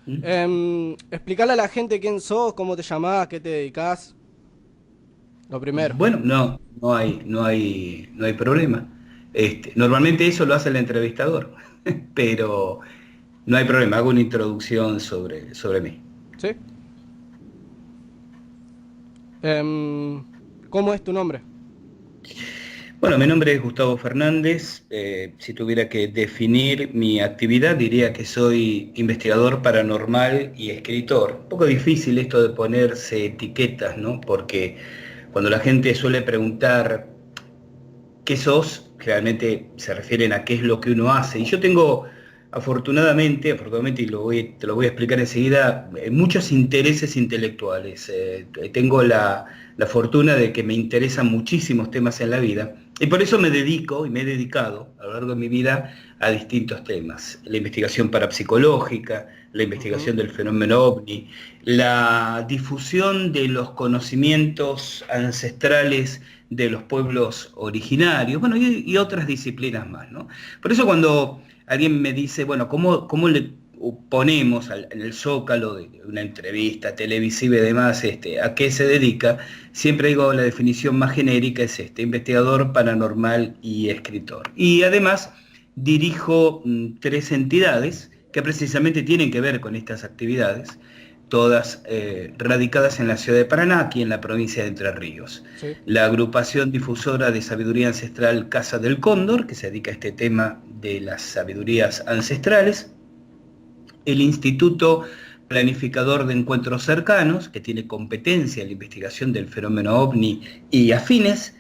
¿Mm? Explicarle a la gente quién sos, cómo te llamás, qué te dedicás, lo primero. Bueno, no hay problema. Normalmente eso lo hace el entrevistador, pero no hay problema. Hago una introducción sobre mí. ¿Sí? Em, ¿Cómo es tu nombre? Bueno, mi nombre es Gustavo Fernández. Si tuviera que definir mi actividad, diría que soy investigador paranormal y escritor. Un poco difícil esto de ponerse etiquetas, ¿no? Porque cuando la gente suele preguntar qué sos, realmente se refieren a qué es lo que uno hace. Y yo tengo, afortunadamente, y te lo voy a explicar enseguida, muchos intereses intelectuales. Tengo la fortuna de que me interesan muchísimos temas en la vida. Y por eso me dedico y me he dedicado a lo largo de mi vida a distintos temas. La investigación parapsicológica, la Ujú. investigación del fenómeno ovni, la difusión de los conocimientos ancestrales de los pueblos originarios, bueno, y otras disciplinas más, ¿no? Por eso cuando alguien me dice, bueno, ¿cómo le ponemos en el zócalo de una entrevista televisiva y demás, a qué se dedica? Siempre digo la definición más genérica es investigador paranormal y escritor. Y además dirijo tres entidades que precisamente tienen que ver con estas actividades, todas radicadas en la ciudad de Paraná, aquí en la provincia de Entre Ríos. Sí. La agrupación difusora de sabiduría ancestral Casa del Cóndor, que se dedica a este tema de las sabidurías ancestrales, el Instituto Planificador de Encuentros Cercanos, que tiene competencia en la investigación del fenómeno ovni y afines,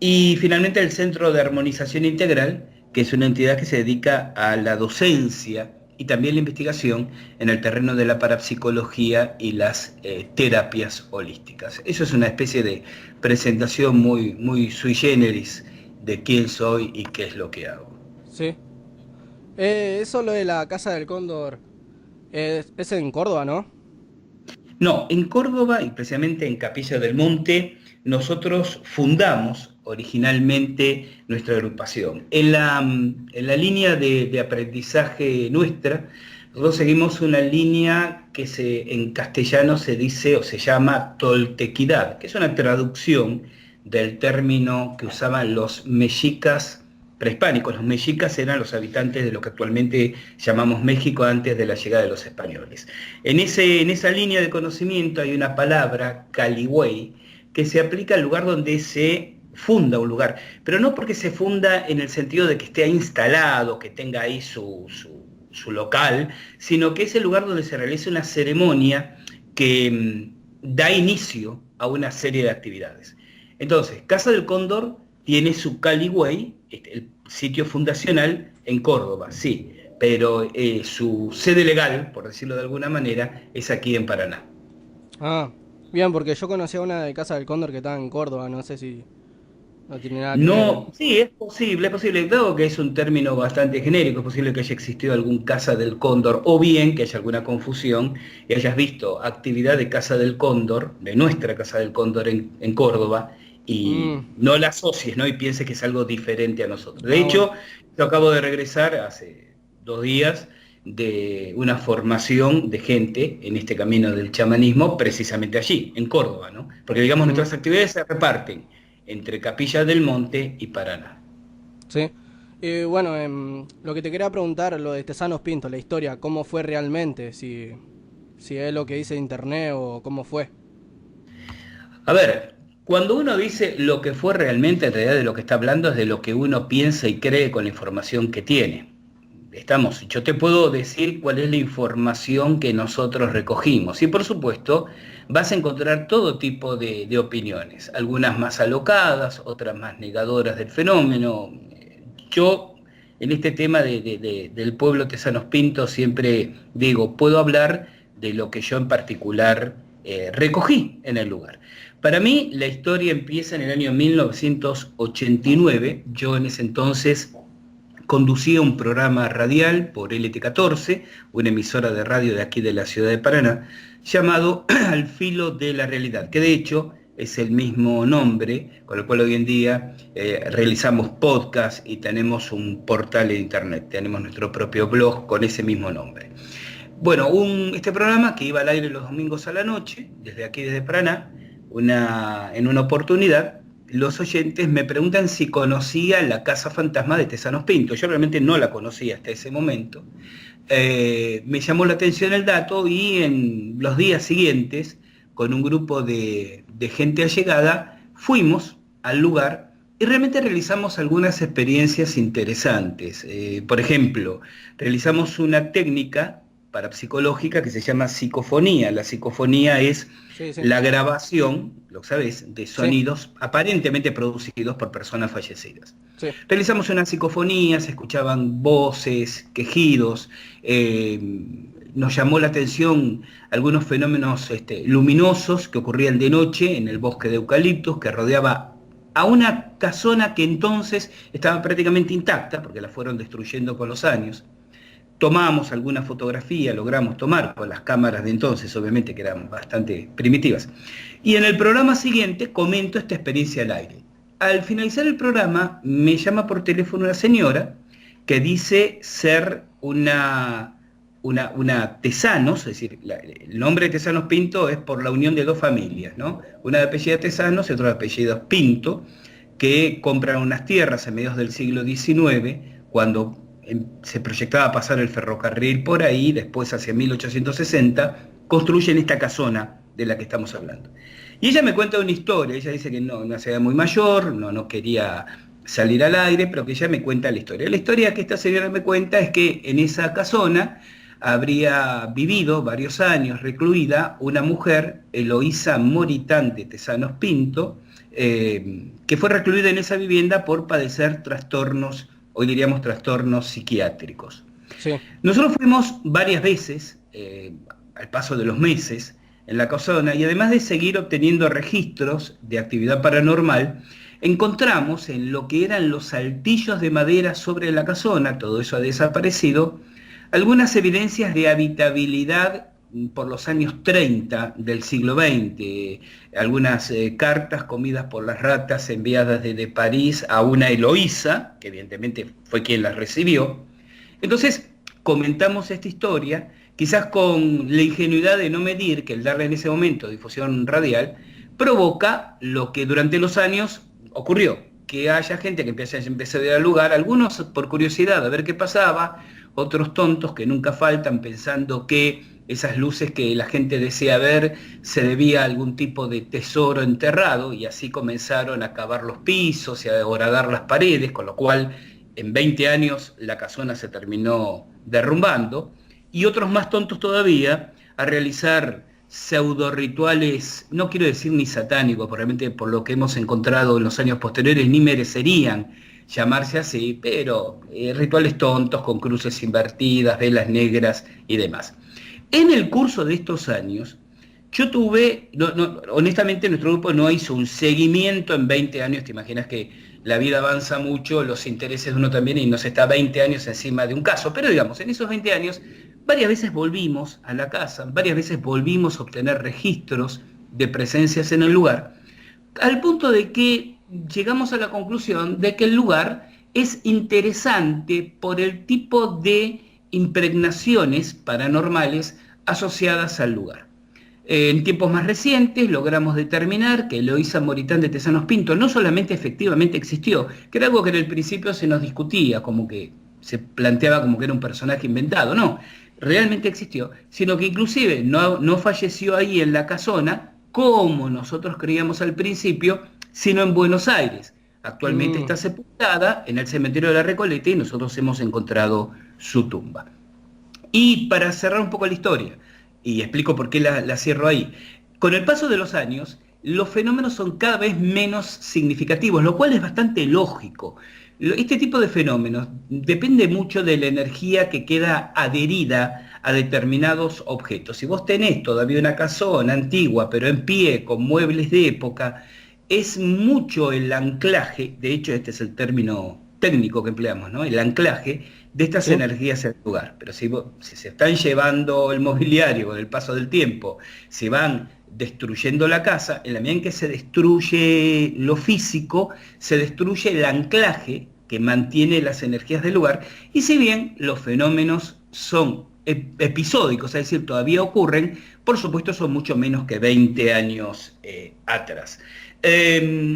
y finalmente el Centro de Armonización Integral, que es una entidad que se dedica a la docencia y también la investigación en el terreno de la parapsicología y las terapias holísticas. Eso es una especie de presentación muy sui generis de quién soy y qué es lo que hago. Sí. Eso lo de la Casa del Cóndor es en Córdoba, ¿no? No, en Córdoba y precisamente en Capilla del Monte, nosotros fundamos originalmente nuestra agrupación. En la línea de aprendizaje nuestra, nosotros seguimos una línea que en castellano se dice o se llama toltequidad, que es una traducción del término que usaban los mexicas prehispánicos. Los mexicas eran los habitantes de lo que actualmente llamamos México antes de la llegada de los españoles. En esa línea de conocimiento hay una palabra, Caligüey, que se aplica al lugar donde se funda un lugar, pero no porque se funda en el sentido de que esté instalado, que tenga ahí su local, sino que es el lugar donde se realiza una ceremonia que da inicio a una serie de actividades. Entonces, Casa del Cóndor tiene su Caligüey, el sitio fundacional en Córdoba, sí, pero su sede legal, por decirlo de alguna manera, es aquí en Paraná. Ah, bien, porque yo conocí a una de Casa del Cóndor que estaba en Córdoba, no sé si no tiene nada que ver. No, sí, es posible, dado que es un término bastante genérico, es posible que haya existido algún Casa del Cóndor, o bien que haya alguna confusión y hayas visto actividad de Casa del Cóndor, de nuestra Casa del Cóndor en Córdoba, Mm, y no la asocies, ¿no? Y pienses que es algo diferente a nosotros. De ah, bueno. hecho, yo acabo de regresar hace 2 días de una formación de gente en este camino del chamanismo, precisamente allí, en Córdoba, ¿no? Porque digamos Mm, nuestras actividades se reparten entre Capilla del Monte y Paraná. sí. Y bueno, lo que te quería preguntar, lo de Tesanos Pinto, la historia, ¿cómo fue realmente? Si es lo que dice internet o cómo fue. A ver, cuando uno dice lo que fue realmente, en realidad de lo que está hablando es de lo que uno piensa y cree con la información que tiene. Yo te puedo decir cuál es la información que nosotros recogimos y por supuesto vas a encontrar todo tipo de opiniones, algunas más alocadas, otras más negadoras del fenómeno. Yo en este tema del pueblo Tesanos Pinto siempre digo, puedo hablar de lo que yo en particular recogí en el lugar. Para mí la historia empieza en el año 1989. Yo en ese entonces conducía un programa radial por LT14, una emisora de radio de aquí de la ciudad de Paraná, llamado Al filo de la realidad, que de hecho es el mismo nombre con el cual hoy en día realizamos podcast y tenemos un portal de internet, tenemos nuestro propio blog con ese mismo nombre. Bueno, este programa que iba al aire los domingos a la noche, desde aquí, desde Paraná, en una oportunidad, los oyentes me preguntan si conocía la Casa Fantasma de Tesanos Pinto. Yo realmente no la conocía hasta ese momento. Me llamó la atención el dato y en los días siguientes, con un grupo de gente allegada, fuimos al lugar y realmente realizamos algunas experiencias interesantes. Por ejemplo, realizamos una técnica parapsicológica que se llama psicofonía. La psicofonía es Sí, sí, la grabación, lo sabes, de sí, sonidos aparentemente producidos por personas fallecidas. sí. Realizamos una psicofonía, se escuchaban voces, quejidos, eh, nos llamó la atención algunos fenómenos luminosos que ocurrían de noche en el bosque de eucaliptos que rodeaba a una casona que entonces estaba prácticamente intacta, porque la fueron destruyendo con los años. Tomamos alguna fotografía, logramos tomar con las cámaras de entonces, obviamente que eran bastante primitivas. Y en el programa siguiente comento esta experiencia al aire. Al finalizar el programa me llama por teléfono una señora que dice ser una Tesanos, es decir, el nombre de Tesanos Pinto es por la unión de dos familias, ¿no? Una de apellido Tesanos y otra de apellido Pinto, que compran unas tierras a mediados del siglo XIX, cuando se proyectaba pasar el ferrocarril por ahí, después hacia 1860, construyen esta casona de la que estamos hablando. Y ella me cuenta una historia, ella dice que no, una ciudad muy mayor, no quería salir al aire, pero que ella me cuenta la historia. La historia que esta señora me cuenta es que en esa casona habría vivido varios años recluida una mujer, Eloísa Moritán de Tesanos Pinto, que fue recluida en esa vivienda por padecer trastornos, hoy diríamos trastornos psiquiátricos. Sí. Nosotros fuimos varias veces, al paso de los meses, en la casona, y además de seguir obteniendo registros de actividad paranormal, encontramos en lo que eran los altillos de madera sobre la casona, todo eso ha desaparecido, algunas evidencias de habitabilidad por los años 30 del siglo XX, algunas cartas comidas por las ratas enviadas desde París a una Eloísa, que evidentemente fue quien las recibió. Entonces comentamos esta historia, quizás con la ingenuidad de no medir que el darle en ese momento difusión radial provoca lo que durante los años ocurrió, que haya gente que empezó a ir al lugar, algunos por curiosidad a ver qué pasaba, otros tontos que nunca faltan pensando que esas luces que la gente desea ver se debía a algún tipo de tesoro enterrado, y así comenzaron a cavar los pisos y a horadar las paredes, con lo cual en 20 años la casona se terminó derrumbando, y otros más tontos todavía a realizar pseudo rituales, no quiero decir ni satánicos, probablemente por lo que hemos encontrado en los años posteriores ni merecerían llamarse así, pero rituales tontos con cruces invertidas, velas negras y demás. En el curso de estos años, yo tuve, honestamente nuestro grupo no hizo un seguimiento en 20 años, te imaginas que la vida avanza mucho, los intereses de uno también, y nos está 20 años encima de un caso, pero digamos, en esos 20 años, varias veces volvimos a la casa, varias veces volvimos a obtener registros de presencias en el lugar, al punto de que llegamos a la conclusión de que el lugar es interesante por el tipo de impregnaciones paranormales asociadas al lugar. En tiempos más recientes logramos determinar que Eloísa Moritán de Tesanos Pinto no solamente efectivamente existió, que era algo que en el principio se nos discutía, como que se planteaba como que era un personaje inventado, no, realmente existió, sino que inclusive no falleció ahí en la casona, como nosotros creíamos al principio, sino en Buenos Aires. Actualmente Mm, está sepultada en el cementerio de la Recoleta y nosotros hemos encontrado su tumba. Y para cerrar un poco la historia, y explico por qué la cierro ahí, con el paso de los años, los fenómenos son cada vez menos significativos, lo cual es bastante lógico. Este tipo de fenómenos depende mucho de la energía que queda adherida a determinados objetos. Si vos tenés todavía una casona antigua, pero en pie, con muebles de época, es mucho el anclaje, de hecho este es el término técnico que empleamos, ¿no? El anclaje de estas sí. energías al lugar. Pero si se están llevando el mobiliario con el paso del tiempo, si van destruyendo la casa, en la medida en que se destruye lo físico, se destruye el anclaje que mantiene las energías del lugar, y si bien los fenómenos son episódicos, es decir, todavía ocurren, por supuesto son mucho menos que 20 años atrás.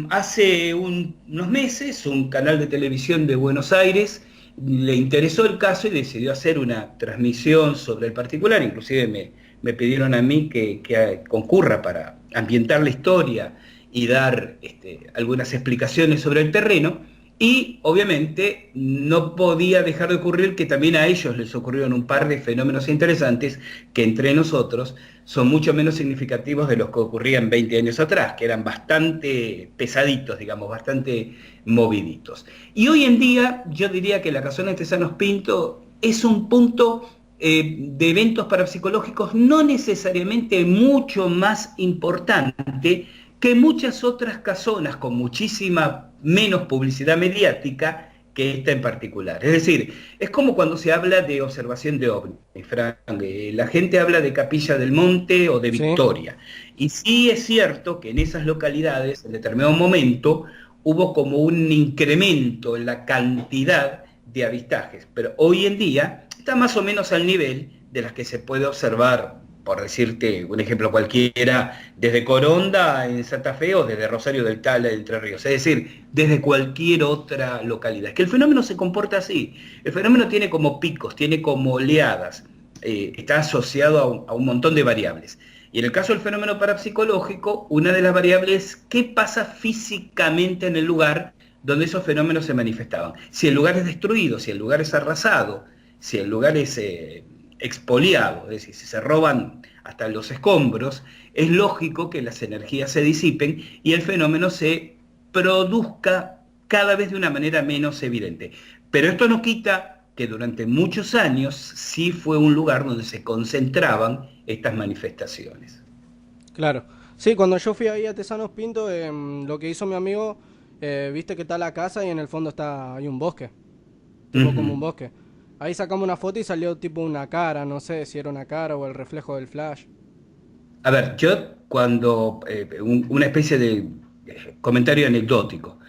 Hace unos meses un canal de televisión de Buenos Aires le interesó el caso y decidió hacer una transmisión sobre el particular, inclusive me pidieron a mí que concurra para ambientar la historia y dar algunas explicaciones sobre el terreno. Y obviamente no podía dejar de ocurrir que también a ellos les ocurrieron un par de fenómenos interesantes que entre nosotros son mucho menos significativos de los que ocurrían 20 años atrás, que eran bastante pesaditos, digamos, bastante moviditos. Y hoy en día yo diría que la casona de Tesanos Pinto es un punto de eventos parapsicológicos no necesariamente mucho más importante que muchas otras casonas con muchísima menos publicidad mediática que esta en particular. Es decir, es como cuando se habla de observación de ovnis, Frank. La gente habla de Capilla del Monte o de Victoria. Y sí es cierto que en esas localidades, en determinado momento, hubo como un incremento en la cantidad de avistajes, pero hoy en día está más o menos al nivel de las que se puede observar, por decirte un ejemplo cualquiera, desde Coronda en Santa Fe o desde Rosario del Tala en Entre Ríos, es decir, desde cualquier otra localidad. Es que el fenómeno se comporta así, el fenómeno tiene como picos, tiene como oleadas, está asociado a un montón de variables. Y en el caso del fenómeno parapsicológico, una de las variables es qué pasa físicamente en el lugar donde esos fenómenos se manifestaban. Si el lugar es destruido, si el lugar es arrasado, si el lugar es expoliado, es decir, si se roban hasta los escombros, es lógico que las energías se disipen y el fenómeno se produzca cada vez de una manera menos evidente. Pero esto no quita que durante muchos años sí fue un lugar donde se concentraban estas manifestaciones. Claro. Sí, cuando yo fui ahí a Tesanos Pinto, lo que hizo mi amigo, viste que está la casa y en el fondo hay un bosque, tipo como un bosque. Ahí sacamos una foto y salió tipo una cara, no sé si era una cara o el reflejo del flash. A ver, yo cuando, una especie de comentario anecdótico,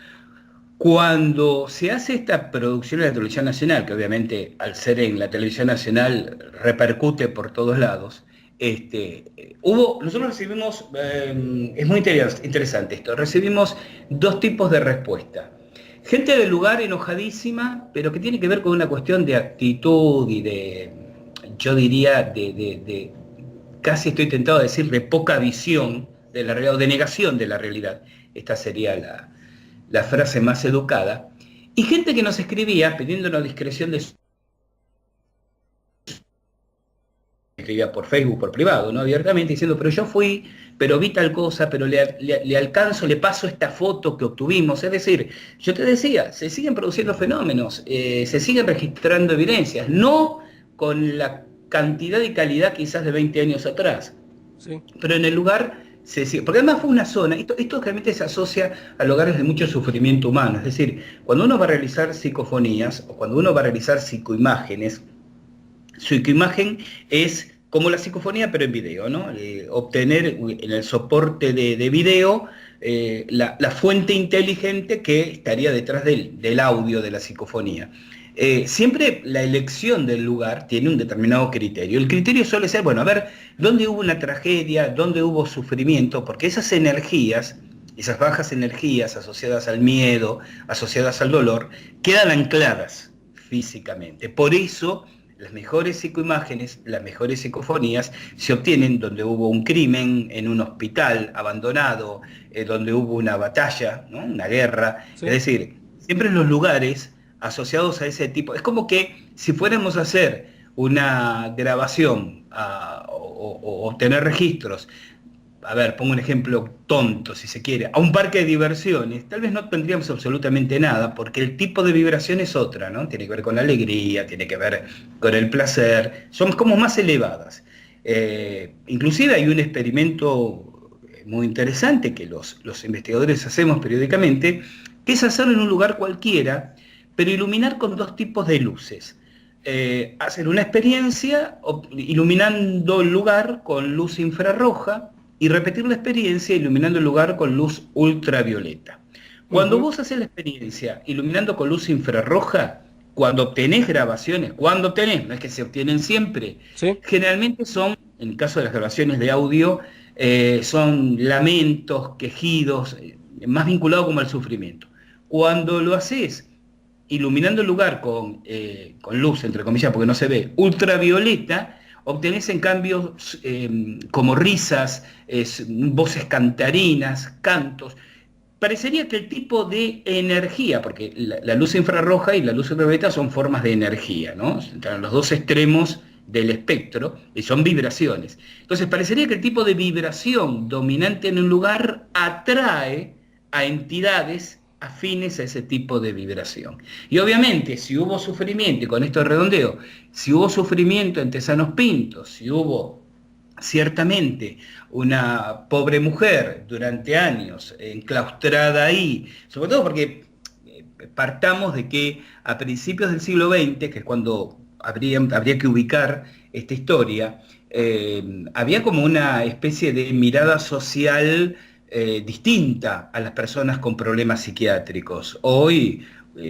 cuando se hace esta producción en la televisión nacional, que obviamente al ser en la televisión nacional repercute por todos lados, nosotros recibimos, es muy interesante esto, recibimos dos tipos de respuesta. Gente del lugar enojadísima, pero que tiene que ver con una cuestión de actitud y yo diría, casi estoy tentado de decir, de poca visión de la realidad, o de negación de la realidad. Esta sería la frase más educada. Y gente que nos escribía pidiéndonos discreción escribía por Facebook, por privado, ¿no? Abiertamente, diciendo, pero yo fui, pero vi tal cosa, pero le alcanzo, le paso esta foto que obtuvimos. Es decir, yo te decía, se siguen produciendo fenómenos, se siguen registrando evidencias, no con la cantidad y calidad quizás de 20 años atrás, Sí. pero en el lugar se sigue, porque además fue una zona, esto realmente se asocia a lugares de mucho sufrimiento humano. Es decir, cuando uno va a realizar psicofonías o cuando uno va a realizar psicoimágenes, su imagen es como la psicofonía, pero en video, ¿no? Obtener en el soporte de video la fuente inteligente que estaría detrás del audio de la psicofonía. Siempre la elección del lugar tiene un determinado criterio. El criterio suele ser, bueno, a ver, ¿dónde hubo una tragedia? ¿Dónde hubo sufrimiento? Porque esas energías, esas bajas energías asociadas al miedo, asociadas al dolor, quedan ancladas físicamente. Por eso las mejores psicoimágenes, las mejores psicofonías se obtienen donde hubo un crimen, en un hospital abandonado, donde hubo una batalla, ¿no? Una guerra. Sí. Es decir, siempre en los lugares asociados a ese tipo. Es como que si fuéramos a hacer una grabación o tener registros, a ver, pongo un ejemplo tonto, si se quiere, a un parque de diversiones, tal vez no tendríamos absolutamente nada, porque el tipo de vibración es otra, ¿no? Tiene que ver con la alegría, tiene que ver con el placer, son como más elevadas. Inclusive hay un experimento muy interesante que los investigadores hacemos periódicamente, que es hacerlo en un lugar cualquiera, pero iluminar con dos tipos de luces. Hacer una experiencia iluminando el lugar con luz infrarroja, y repetir la experiencia iluminando el lugar con luz ultravioleta. Cuando vos haces la experiencia iluminando con luz infrarroja, cuando obtenés grabaciones, cuando obtenés, no es que se obtienen siempre, ¿Sí? generalmente son, en el caso de las grabaciones de audio, son lamentos, quejidos, más vinculado como al sufrimiento. Cuando lo haces iluminando el lugar con luz, entre comillas, porque no se ve, ultravioleta, obtenés en cambio como risas, voces cantarinas, cantos. Parecería que el tipo de energía, porque la luz infrarroja y la luz ultravioleta son formas de energía, ¿no? Están los dos extremos del espectro y son vibraciones. Entonces, parecería que el tipo de vibración dominante en un lugar atrae a entidades afines a ese tipo de vibración. Y obviamente, si hubo sufrimiento, y con esto redondeo, si hubo sufrimiento en Tesanos Pintos, si hubo ciertamente una pobre mujer durante años enclaustrada ahí, sobre todo porque partamos de que a principios del siglo XX, que es cuando habría que ubicar esta historia, había como una especie de mirada social distinta a las personas con problemas psiquiátricos. Hoy,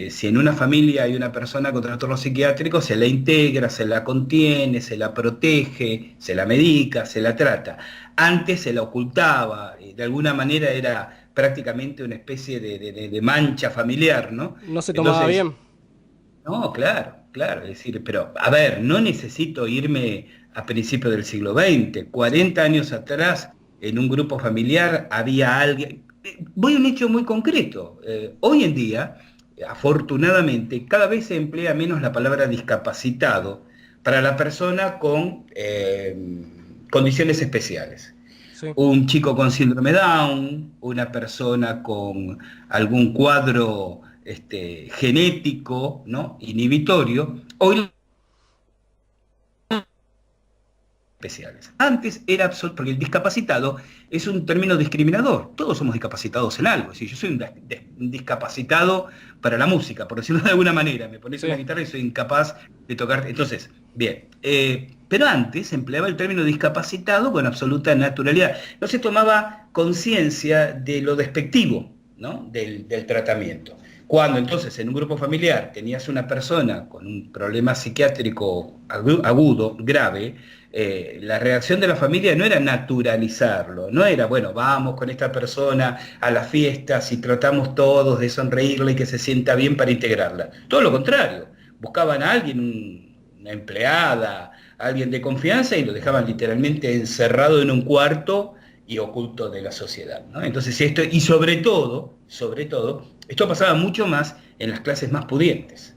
si en una familia hay una persona con trastorno psiquiátrico, se la integra, se la contiene, se la protege, se la medica, se la trata. Antes se la ocultaba, de alguna manera era prácticamente una especie de mancha familiar, ¿no? No se tomaba Entonces, bien. no, claro, claro, es decir, pero a ver, no necesito irme a principios del siglo XX, 40 años atrás, en un grupo familiar había alguien. Voy a un hecho muy concreto. Hoy en día, afortunadamente, cada vez se emplea menos la palabra discapacitado para la persona con condiciones especiales. Sí. Un chico con síndrome Down, una persona con algún cuadro genético, ¿no? Inhibitorio, hoy especiales. Antes era absoluto, porque el discapacitado es un término discriminador. Todos somos discapacitados en algo. Si yo soy un discapacitado para la música, por decirlo de alguna manera, me pones una Sí. guitarra y soy incapaz de tocar. Entonces, bien. Pero antes se empleaba el término discapacitado con absoluta naturalidad. No se tomaba conciencia de lo despectivo, ¿no? del tratamiento. Cuando entonces en un grupo familiar tenías una persona con un problema psiquiátrico agudo, grave, la reacción de la familia no era naturalizarlo, no era, bueno, vamos con esta persona a las fiestas y tratamos todos de sonreírle y que se sienta bien para integrarla. Todo lo contrario, buscaban a alguien, una empleada, alguien de confianza y lo dejaban literalmente encerrado en un cuarto y oculto de la sociedad, ¿no? Entonces esto, y sobre todo, esto pasaba mucho más en las clases más pudientes,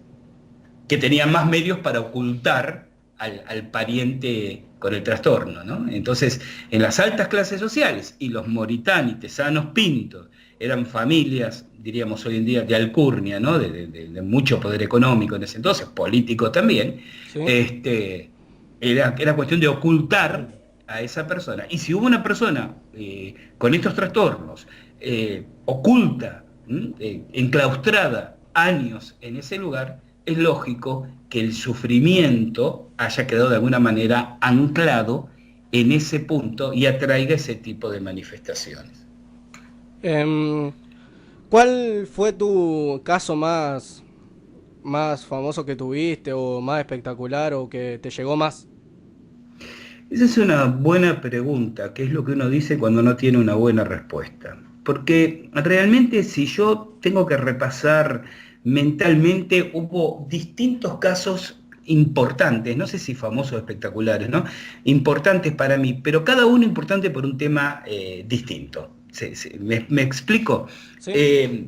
que tenían más medios para ocultar al pariente con el trastorno, ¿no? Entonces, en las altas clases sociales, y los Moritani, Tesanos Pintos, eran familias, diríamos hoy en día, de alcurnia, ¿no? De mucho poder económico en ese entonces, político también, Sí. era cuestión de ocultar a esa persona. Y si hubo una persona con estos trastornos, oculta, enclaustrada años en ese lugar, es lógico que el sufrimiento haya quedado de alguna manera anclado en ese punto y atraiga ese tipo de manifestaciones. Em, ¿Cuál fue tu caso más famoso que tuviste o más espectacular o que te llegó más? Esa es una buena pregunta, ¿qué es lo que uno dice cuando no tiene una buena respuesta? Porque realmente si yo tengo que repasar mentalmente, hubo distintos casos importantes, no sé si famosos o espectaculares, ¿no? Importantes para mí, pero cada uno importante por un tema distinto. ¿Me explico? Sí. Eh,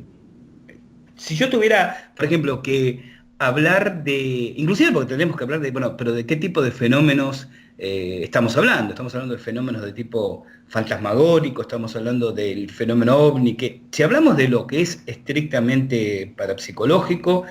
si yo tuviera, por ejemplo, que hablar de, inclusive porque tenemos que hablar de, bueno, pero de qué tipo de fenómenos estamos hablando de fenómenos de tipo fantasmagórico, estamos hablando del fenómeno ovni, que si hablamos de lo que es estrictamente parapsicológico,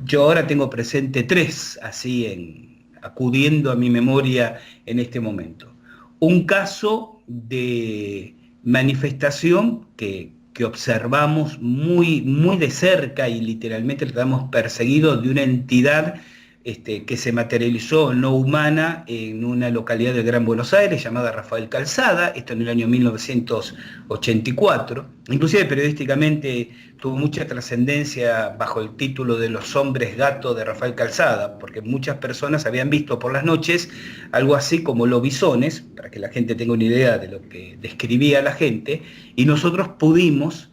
yo ahora tengo presente tres, así acudiendo a mi memoria en este momento. Un caso de manifestación que observamos muy, muy de cerca y literalmente tratamos perseguidos de una entidad que se materializó no humana en una localidad del Gran Buenos Aires llamada Rafael Calzada, esto en el año 1984. Inclusive periodísticamente tuvo mucha trascendencia bajo el título de Los hombres gato de Rafael Calzada, porque muchas personas habían visto por las noches algo así como lobisones, para que la gente tenga una idea de lo que describía la gente, y nosotros pudimos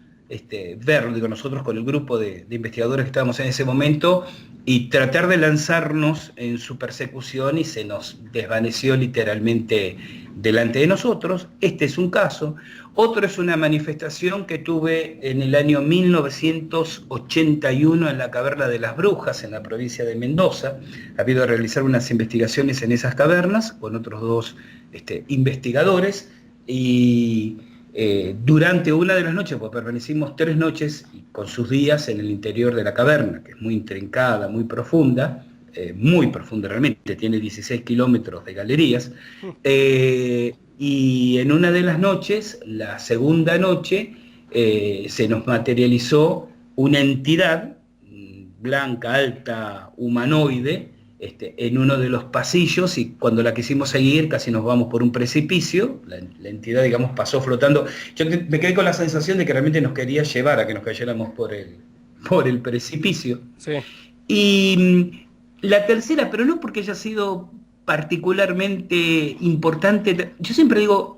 verlo, digo nosotros con el grupo de investigadores que estábamos en ese momento, y tratar de lanzarnos en su persecución, y se nos desvaneció literalmente delante de nosotros. Este es un caso. Otro es una manifestación que tuve en el año 1981 en la Caverna de las Brujas, en la provincia de Mendoza. Ha habido a realizar unas investigaciones en esas cavernas con otros dos investigadores, y durante una de las noches, pues permanecimos 3 noches con sus días en el interior de la caverna, que es muy intrincada, muy profunda realmente, tiene 16 kilómetros de galerías, y en una de las noches, la segunda noche, se nos materializó una entidad blanca, alta, humanoide, en uno de los pasillos, y cuando la quisimos seguir casi nos vamos por un precipicio. La entidad, digamos, pasó flotando. Yo me quedé con la sensación de que realmente nos quería llevar a que nos cayéramos por el precipicio. Sí. Y la tercera, pero no porque haya sido particularmente importante, yo siempre digo,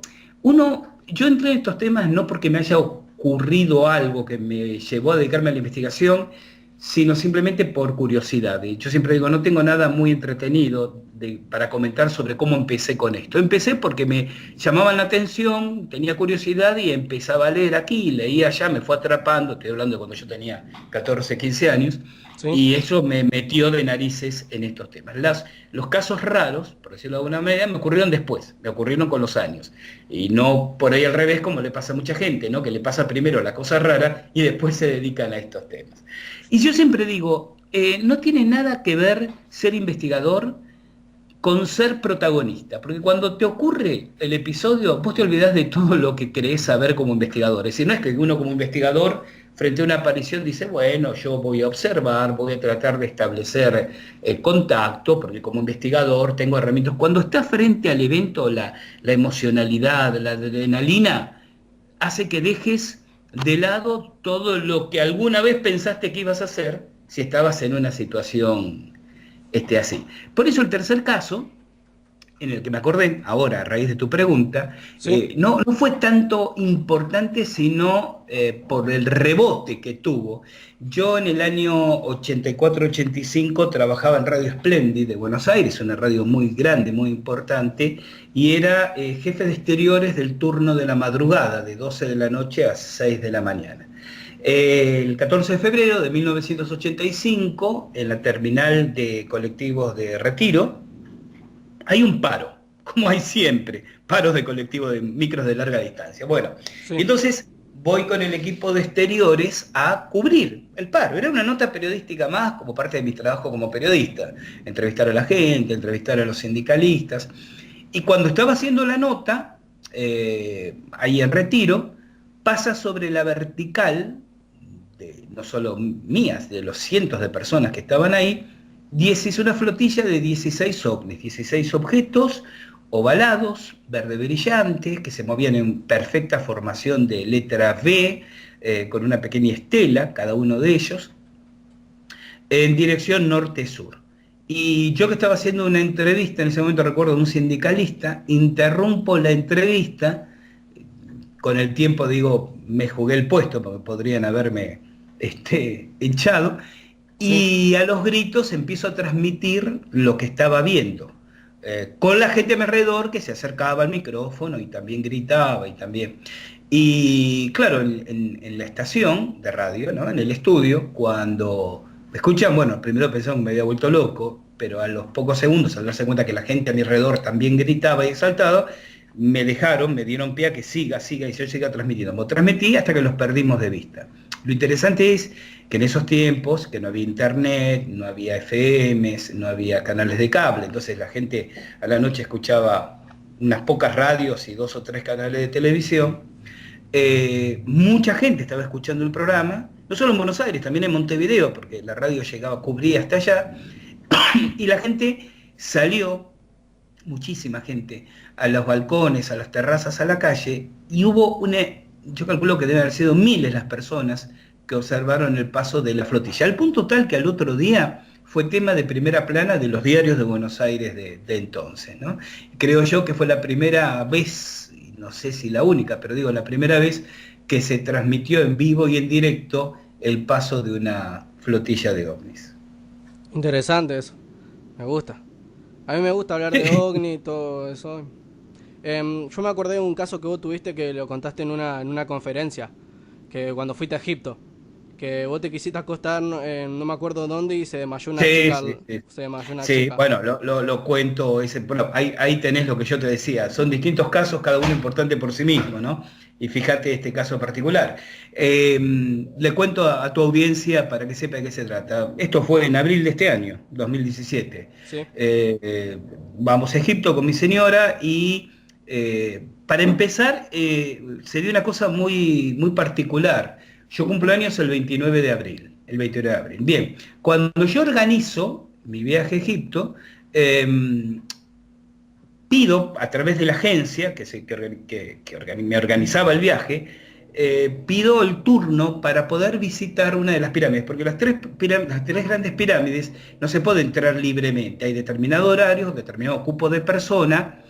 yo entré en estos temas no porque me haya ocurrido algo que me llevó a dedicarme a la investigación, sino simplemente por curiosidad. Y yo siempre digo, no tengo nada muy entretenido para comentar sobre cómo empecé con esto. Empecé porque me llamaban la atención, tenía curiosidad y empezaba a leer aquí, leía allá, me fue atrapando, estoy hablando de cuando yo tenía 14, 15 años, Sí. y eso me metió de narices en estos temas. Los casos raros, por decirlo de alguna manera, me ocurrieron después, me ocurrieron con los años. Y no por ahí al revés, como le pasa a mucha gente, ¿no? Que le pasa primero la cosa rara y después se dedican a estos temas. Y yo siempre digo, no tiene nada que ver ser investigador con ser protagonista, porque cuando te ocurre el episodio, vos te olvidás de todo lo que creés saber como investigador. Es decir, no es que uno como investigador, frente a una aparición, dice, bueno, yo voy a observar, voy a tratar de establecer contacto, porque como investigador tengo herramientas. Cuando estás frente al evento, la emocionalidad, la adrenalina, hace que dejes de lado todo lo que alguna vez pensaste que ibas a hacer si estabas en una situación así. Por eso el tercer caso, en el que me acordé ahora a raíz de tu pregunta, Sí. no fue tanto importante, sino por el rebote que tuvo. Yo en el año 84-85 trabajaba en Radio Splendid de Buenos Aires, una radio muy grande, muy importante, y era jefe de exteriores del turno de la madrugada, de 12 de la noche a 6 de la mañana. El 14 de febrero de 1985, en la terminal de colectivos de Retiro, hay un paro, como hay siempre, paros de colectivos de micros de larga distancia. Bueno, Sí. entonces voy con el equipo de exteriores a cubrir el paro. Era una nota periodística más, como parte de mi trabajo como periodista, entrevistar a la gente, entrevistar a los sindicalistas. Y cuando estaba haciendo la nota, ahí en Retiro, pasa sobre la vertical, no solo mías, de los cientos de personas que estaban ahí, una flotilla de 16 ovnis, 16 objetos ovalados, verde brillante, que se movían en perfecta formación de letra V, con una pequeña estela, cada uno de ellos, en dirección norte-sur. Y yo que estaba haciendo una entrevista, en ese momento recuerdo, de un sindicalista, interrumpo la entrevista, con el tiempo digo, me jugué el puesto, porque podrían haberme echado, y a los gritos empiezo a transmitir lo que estaba viendo, con la gente a mi alrededor que se acercaba al micrófono y también gritaba y claro, en la estación de radio, ¿no? En el estudio, cuando me escuchan, bueno, primero pensaron que me había vuelto loco, pero a los pocos segundos, al darse cuenta que la gente a mi alrededor también gritaba y exaltaba, me dieron pie a que siga, y yo siga transmitiendo. Transmití hasta que los perdimos de vista. Lo interesante es que en esos tiempos, que no había internet, no había FMs, no había canales de cable, entonces la gente a la noche escuchaba unas pocas radios y 2 o 3 canales de televisión. Mucha gente estaba escuchando el programa, no solo en Buenos Aires, también en Montevideo, porque la radio cubría hasta allá, Y la gente salió, muchísima gente, a los balcones, a las terrazas, a la calle, y hubo yo calculo que deben haber sido miles las personas que observaron el paso de la flotilla, al punto tal que al otro día fue tema de primera plana de los diarios de Buenos Aires de entonces, ¿no? Creo yo que fue la primera vez, y no sé si la única, pero digo la primera vez que se transmitió en vivo y en directo el paso de una flotilla de ovnis. Interesante eso. Me gusta. A mí me gusta hablar de ovni y todo eso. Yo me acordé de un caso que vos tuviste que lo contaste en una conferencia, que cuando fuiste a Egipto, que vos te quisiste acostar, no me acuerdo dónde, y se desmayó una Sí, chica. sí, sí. Se desmayó una Sí, chica. bueno, lo cuento, bueno, ahí tenés lo que yo te decía, son distintos casos, cada uno importante por sí mismo, ¿no? Y fíjate este caso particular. Le cuento a tu audiencia para que sepa de qué se trata. Esto fue en abril de este año, 2017. Sí. Vamos a Egipto con mi señora y para empezar se dio una cosa muy, muy particular. Yo cumplo años el 29 de abril, el 29 de abril. Bien, cuando yo organizo mi viaje a Egipto, pido a través de la agencia me organizaba el viaje, pido el turno para poder visitar una de las pirámides, porque las tres grandes pirámides no se puede entrar libremente, hay determinado horario, determinado cupo de persona,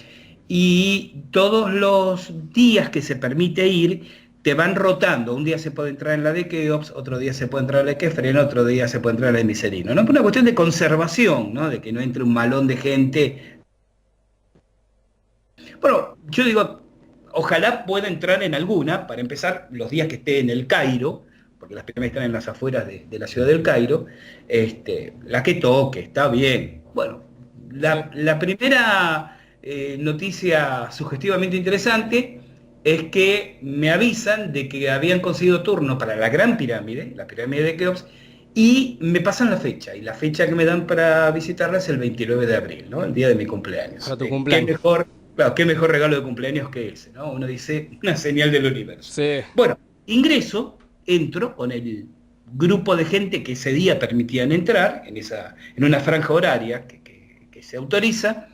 y todos los días que se permite ir te van rotando. Un día se puede entrar en la de Keops, otro día se puede entrar en la de Kefren, otro día se puede entrar en la de Miserino, ¿no? Por una cuestión de conservación, ¿no? De que no entre un malón de gente. Bueno, yo digo, ojalá pueda entrar en alguna, para empezar, los días que esté en el Cairo, porque las pirámides están en las afueras de la ciudad del Cairo, la que toque, está bien. Bueno, Sí. la primera noticia sugestivamente interesante es que me avisan de que habían conseguido turno para la Gran Pirámide, la pirámide de Keops, y me pasan la fecha, y la fecha que me dan para visitarla es el 29 de abril, ¿no? El día de mi cumpleaños. Para tu ¿Qué cumpleaños. mejor, claro, qué mejor regalo de cumpleaños que ese, ¿no? Uno dice, una señal del universo. Sí. Bueno, entro con el grupo de gente que ese día permitían entrar, en una franja horaria que se autoriza,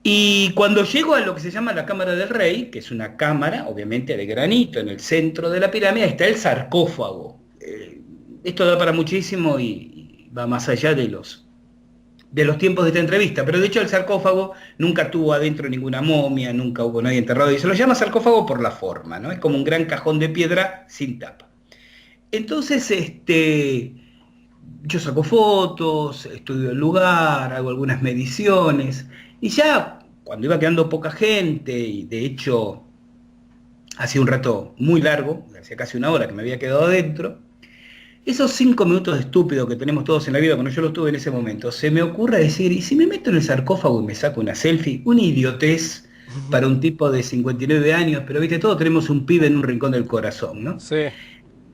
y cuando llego a lo que se llama la Cámara del Rey, que es una cámara, obviamente de granito, en el centro de la pirámide, está el sarcófago. Esto da para muchísimo y va más allá de los tiempos de esta entrevista, pero de hecho el sarcófago nunca tuvo adentro ninguna momia, nunca hubo nadie enterrado, y se lo llama sarcófago por la forma, ¿no? Es como un gran cajón de piedra sin tapa. Entonces, yo saco fotos, estudio el lugar, hago algunas mediciones, y ya cuando iba quedando poca gente, y de hecho hacía un rato muy largo, hacía casi una hora que me había quedado adentro, esos 5 minutos de estúpido que tenemos todos en la vida, cuando yo los tuve en ese momento, se me ocurre decir, ¿y si me meto en el sarcófago y me saco una selfie? Una idiotez para un tipo de 59 años, pero viste, todos tenemos un pibe en un rincón del corazón, ¿no? Sí.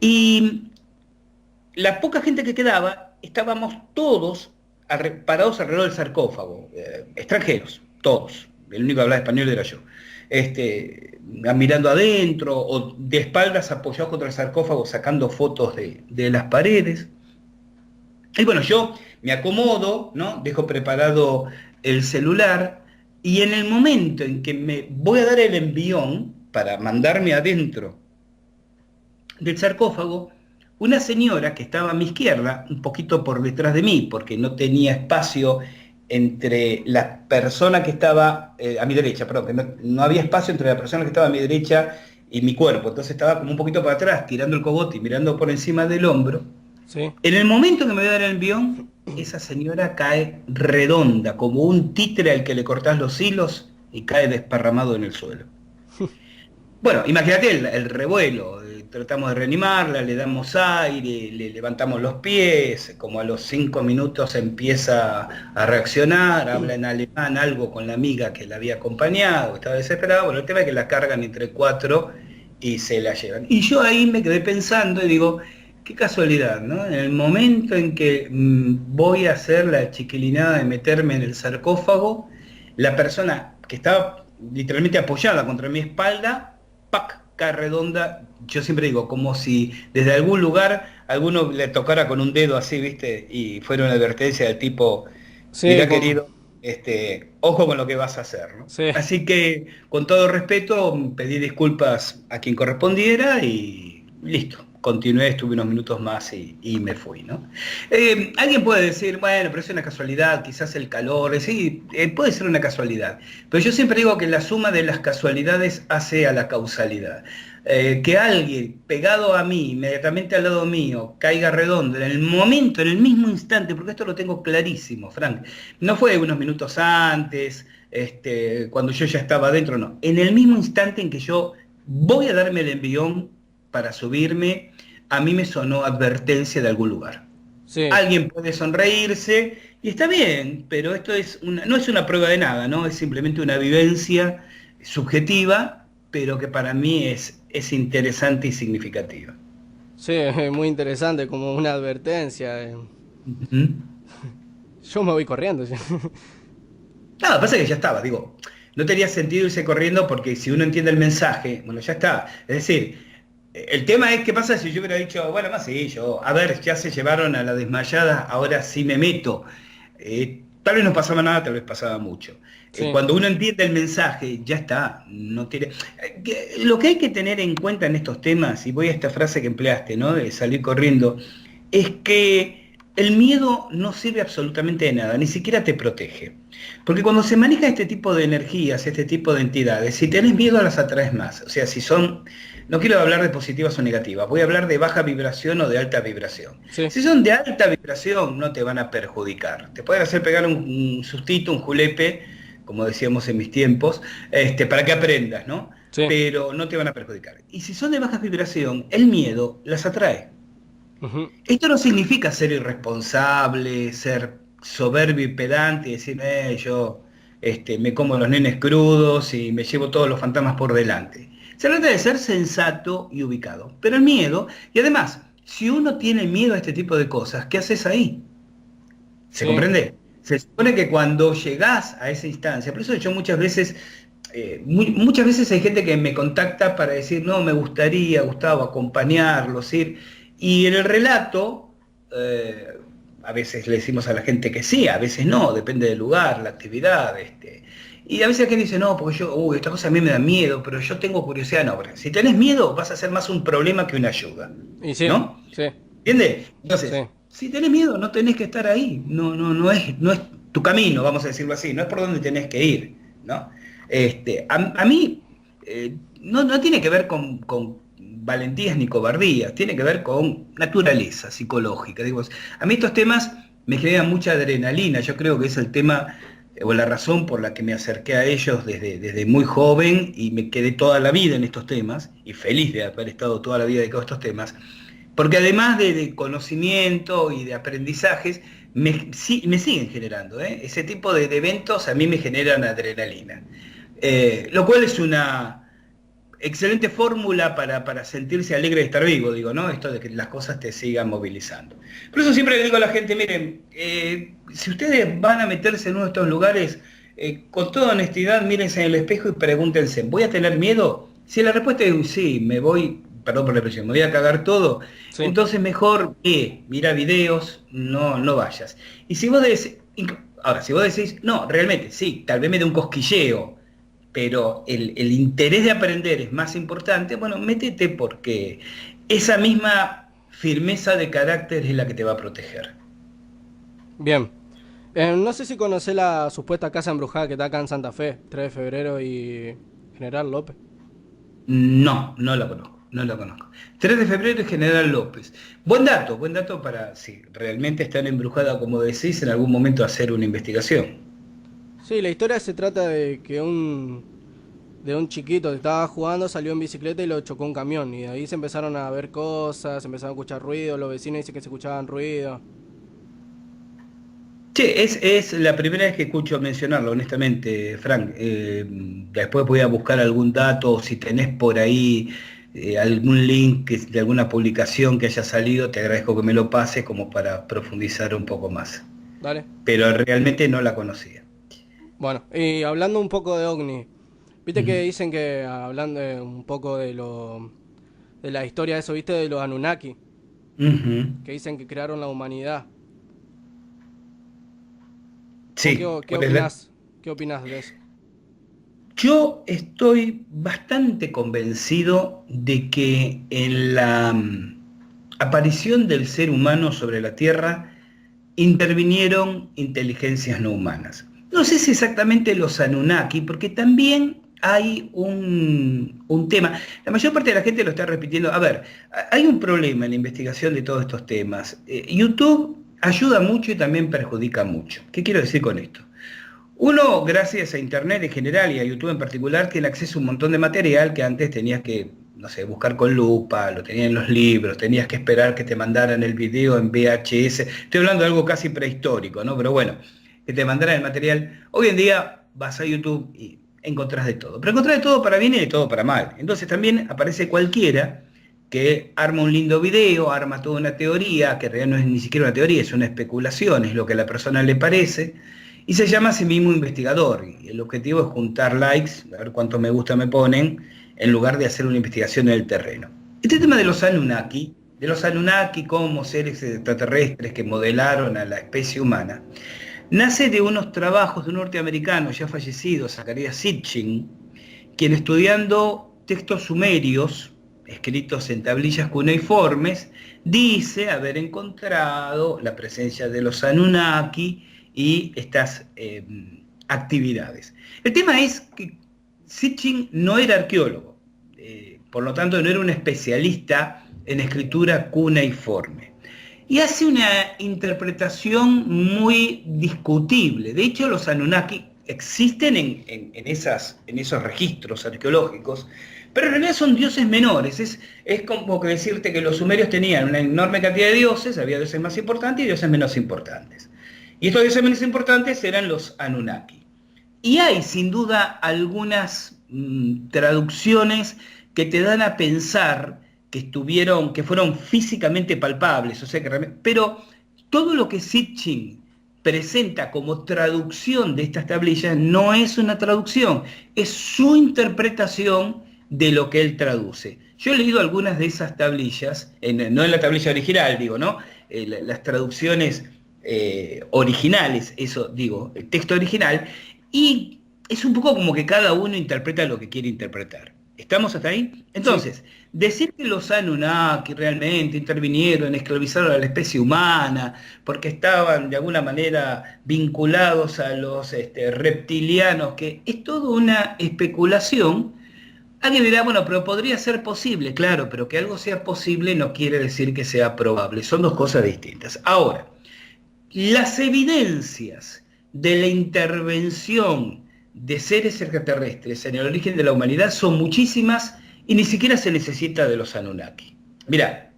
Y la poca gente que quedaba, estábamos todos parados alrededor del sarcófago, extranjeros, todos. El único que hablaba español era yo. Mirando adentro o de espaldas apoyados contra el sarcófago, sacando fotos de las paredes. Y bueno, yo me acomodo, ¿no? Dejo preparado el celular, y en el momento en que me voy a dar el envión para mandarme adentro del sarcófago, una señora que estaba a mi izquierda, un poquito por detrás de mí, porque no tenía espacio entre la persona que estaba a mi derecha, perdón, que no había espacio entre la persona que estaba a mi derecha y mi cuerpo, entonces estaba como un poquito para atrás, tirando el cogote y mirando por encima del hombro. Sí. En el momento que me voy a dar el envión, esa señora cae redonda, como un títere al que le cortás los hilos, y cae desparramado en el suelo. Bueno, imagínate el revuelo. Tratamos de reanimarla, le damos aire, le levantamos los pies, como a los 5 minutos empieza a reaccionar, habla en alemán algo con la amiga que la había acompañado, estaba desesperada. Bueno, el tema es que la cargan entre cuatro y se la llevan. Y yo ahí me quedé pensando y digo, qué casualidad, ¿no? En el momento en que voy a hacer la chiquilinada de meterme en el sarcófago, la persona que estaba literalmente apoyada contra mi espalda, ¡pac!, cae redonda. Yo siempre digo, como si desde algún lugar alguno le tocara con un dedo así, ¿viste? Y fuera una advertencia del tipo, Sí, mirá querido, ojo con lo que vas a hacer, ¿no? sí. Así que, con todo respeto, pedí disculpas a quien correspondiera y listo. Continué, estuve unos minutos más y me fui, ¿no? Alguien puede decir, bueno, pero es una casualidad, quizás el calor, sí, puede ser una casualidad, pero yo siempre digo que la suma de las casualidades hace a la causalidad. Que alguien pegado a mí, inmediatamente al lado mío, caiga redondo en el momento, en el mismo instante, porque esto lo tengo clarísimo, Frank, no fue unos minutos antes, cuando yo ya estaba adentro, no, en el mismo instante en que yo voy a darme el envión para subirme, a mí me sonó advertencia de algún lugar. Sí, Alguien puede sonreírse y está bien, pero esto no es una prueba de nada, ¿no? Es simplemente una vivencia subjetiva, pero que para mí es interesante y significativa. sí, es muy interesante, como una advertencia. Ujú. Yo me voy corriendo. Sí. Nada, pasa que ya estaba, digo, no tenía sentido irse corriendo porque si uno entiende el mensaje, bueno, ya está. Es decir, el tema es qué pasa si yo hubiera dicho, bueno, más sí, yo, a ver, ya se llevaron a la desmayada, ahora sí me meto. Tal vez no pasaba nada, tal vez pasaba mucho. Sí. Cuando uno entiende el mensaje, ya está, no tiene... Lo que hay que tener en cuenta en estos temas, y voy a esta frase que empleaste, ¿no? De salir corriendo, es que el miedo no sirve absolutamente de nada, ni siquiera te protege. Porque cuando se maneja este tipo de energías, este tipo de entidades, si tenés miedo las atraes más. O sea, si son, no quiero hablar de positivas o negativas, voy a hablar de baja vibración o de alta vibración. Sí. Si son de alta vibración, no te van a perjudicar. Te pueden hacer pegar un sustito, un julepe, como decíamos en mis tiempos, para que aprendas, ¿no? Sí. Pero no te van a perjudicar. Y si son de baja vibración, el miedo las atrae. Ujú. Esto no significa ser irresponsable, ser soberbio y pedante y decir, yo me como los nenes crudos y me llevo todos los fantasmas por delante. Se trata de ser sensato y ubicado. Pero el miedo, y además, si uno tiene miedo a este tipo de cosas, ¿qué haces ahí? ¿Se Sí. comprende? Se supone que cuando llegás a esa instancia, por eso yo muchas veces, muchas veces hay gente que me contacta para decir, no, me gustaría, Gustavo, acompañarlos, ir. Y en el relato, eh, a veces le decimos a la gente que sí, a veces no, depende del lugar, la actividad. Y a veces la gente dice, no, porque yo, uy, esta cosa a mí me da miedo, pero yo tengo curiosidad. No, porque si tenés miedo vas a ser más un problema que una ayuda, Y sí. ¿no? Sí. ¿Entiendes? Sí. Entonces, si tenés miedo, no tenés que estar ahí. No es tu camino, vamos a decirlo así. No es por donde tenés que ir, ¿no? A mí no tiene que ver con valentías ni cobardías, tiene que ver con naturaleza psicológica. Digo, a mí estos temas me generan mucha adrenalina. Yo creo que es el tema o la razón por la que me acerqué a ellos desde muy joven y me quedé toda la vida en estos temas y feliz de haber estado toda la vida dedicado a estos temas. Porque además de conocimiento y de aprendizajes, me siguen generando, ¿eh? Ese tipo de eventos a mí me generan adrenalina. Lo cual es una excelente fórmula para sentirse alegre de estar vivo, digo, ¿no? Esto de que las cosas te sigan movilizando. Por eso siempre le digo a la gente, miren, si ustedes van a meterse en uno de estos lugares, con toda honestidad, mírense en el espejo y pregúntense, ¿voy a tener miedo? Si la respuesta es un sí, me voy, perdón por la expresión, me voy a cagar todo, Sí. entonces mejor, mira videos, no vayas. Y si vos decís, ahora, si vos decís, no, realmente, sí, tal vez me dé un cosquilleo, pero el interés de aprender es más importante, bueno, métete porque esa misma firmeza de carácter es la que te va a proteger. Bien. No sé si conocés la supuesta casa embrujada que está acá en Santa Fe, 3 de febrero y General López. No, no la conozco, no la conozco. 3 de febrero y General López. Buen dato para, si realmente están embrujada, como decís, en algún momento hacer una investigación. Sí, la historia se trata de que de un chiquito que estaba jugando, salió en bicicleta y lo chocó un camión. Y de ahí se empezaron a ver cosas, se empezaron a escuchar ruido, los vecinos dicen que se escuchaban ruido. Che, es la primera vez que escucho mencionarlo, honestamente, Frank. Después voy a buscar algún dato, si tenés por ahí algún link de alguna publicación que haya salido, te agradezco que me lo pases como para profundizar un poco más. Dale. Pero realmente no la conocía. Bueno, y hablando un poco de OVNI, viste que Ujú. dicen un poco de la historia de eso, viste, de los Anunnaki. Ujú. que dicen que crearon la humanidad. ¿O Sí, qué ¿cuál es la? opinás? ¿Qué opinás de eso? Yo estoy bastante convencido de que en la aparición del ser humano sobre la Tierra intervinieron inteligencias no humanas. No sé si exactamente los Anunnaki, porque también hay un tema. La mayor parte de la gente lo está repitiendo. A ver, hay un problema en la investigación de todos estos temas. YouTube ayuda mucho y también perjudica mucho. ¿Qué quiero decir con esto? Uno, gracias a Internet en general y a YouTube en particular, tiene acceso a un montón de material que antes tenías que, no sé, buscar con lupa, lo tenías en los libros, tenías que esperar que te mandaran el video en VHS. Estoy hablando de algo casi prehistórico, ¿no? Pero bueno, que te mandaran el material. Hoy en día vas a YouTube y encontrás de todo. Pero encontrás de todo para bien y de todo para mal. Entonces también aparece cualquiera que arma un lindo video, arma toda una teoría, que en realidad no es ni siquiera una teoría, es una especulación, es lo que a la persona le parece y se llama a sí mismo investigador. Y el objetivo es juntar likes, a ver cuántos me gusta me ponen, en lugar de hacer una investigación en el terreno. Este tema de los Anunnaki como seres extraterrestres que modelaron a la especie humana, nace de unos trabajos de un norteamericano ya fallecido, Zecharia Sitchin, quien estudiando textos sumerios, escritos en tablillas cuneiformes, dice haber encontrado la presencia de los Anunnaki y estas actividades. El tema es que Sitchin no era arqueólogo, por lo tanto no era un especialista en escritura cuneiforme. Y hace una interpretación muy discutible. De hecho, los Anunnaki existen en esos registros arqueológicos, pero en realidad son dioses menores. Es como que decirte que los sumerios tenían una enorme cantidad de dioses, había dioses más importantes y dioses menos importantes. Y estos dioses menos importantes eran los Anunnaki. Y hay sin duda algunas traducciones que te dan a pensar que fueron físicamente palpables, o sea pero todo lo que Sitchin presenta como traducción de estas tablillas no es una traducción, es su interpretación de lo que él traduce. Yo he leído algunas de esas tablillas, no en la tablilla original, digo, ¿no? Las traducciones originales, eso digo, el texto original, y es un poco como que cada uno interpreta lo que quiere interpretar. ¿Estamos hasta ahí? Sí, Entonces, decir que los Anunnaki realmente intervinieron, esclavizaron a la especie humana, porque estaban de alguna manera vinculados a los reptilianos, que es toda una especulación. Alguien dirá, bueno, pero podría ser posible, claro, pero que algo sea posible no quiere decir que sea probable, son dos cosas distintas. Ahora, las evidencias de la intervención de seres extraterrestres en el origen de la humanidad son muchísimas y ni siquiera se necesita de los Anunnaki. Mirá,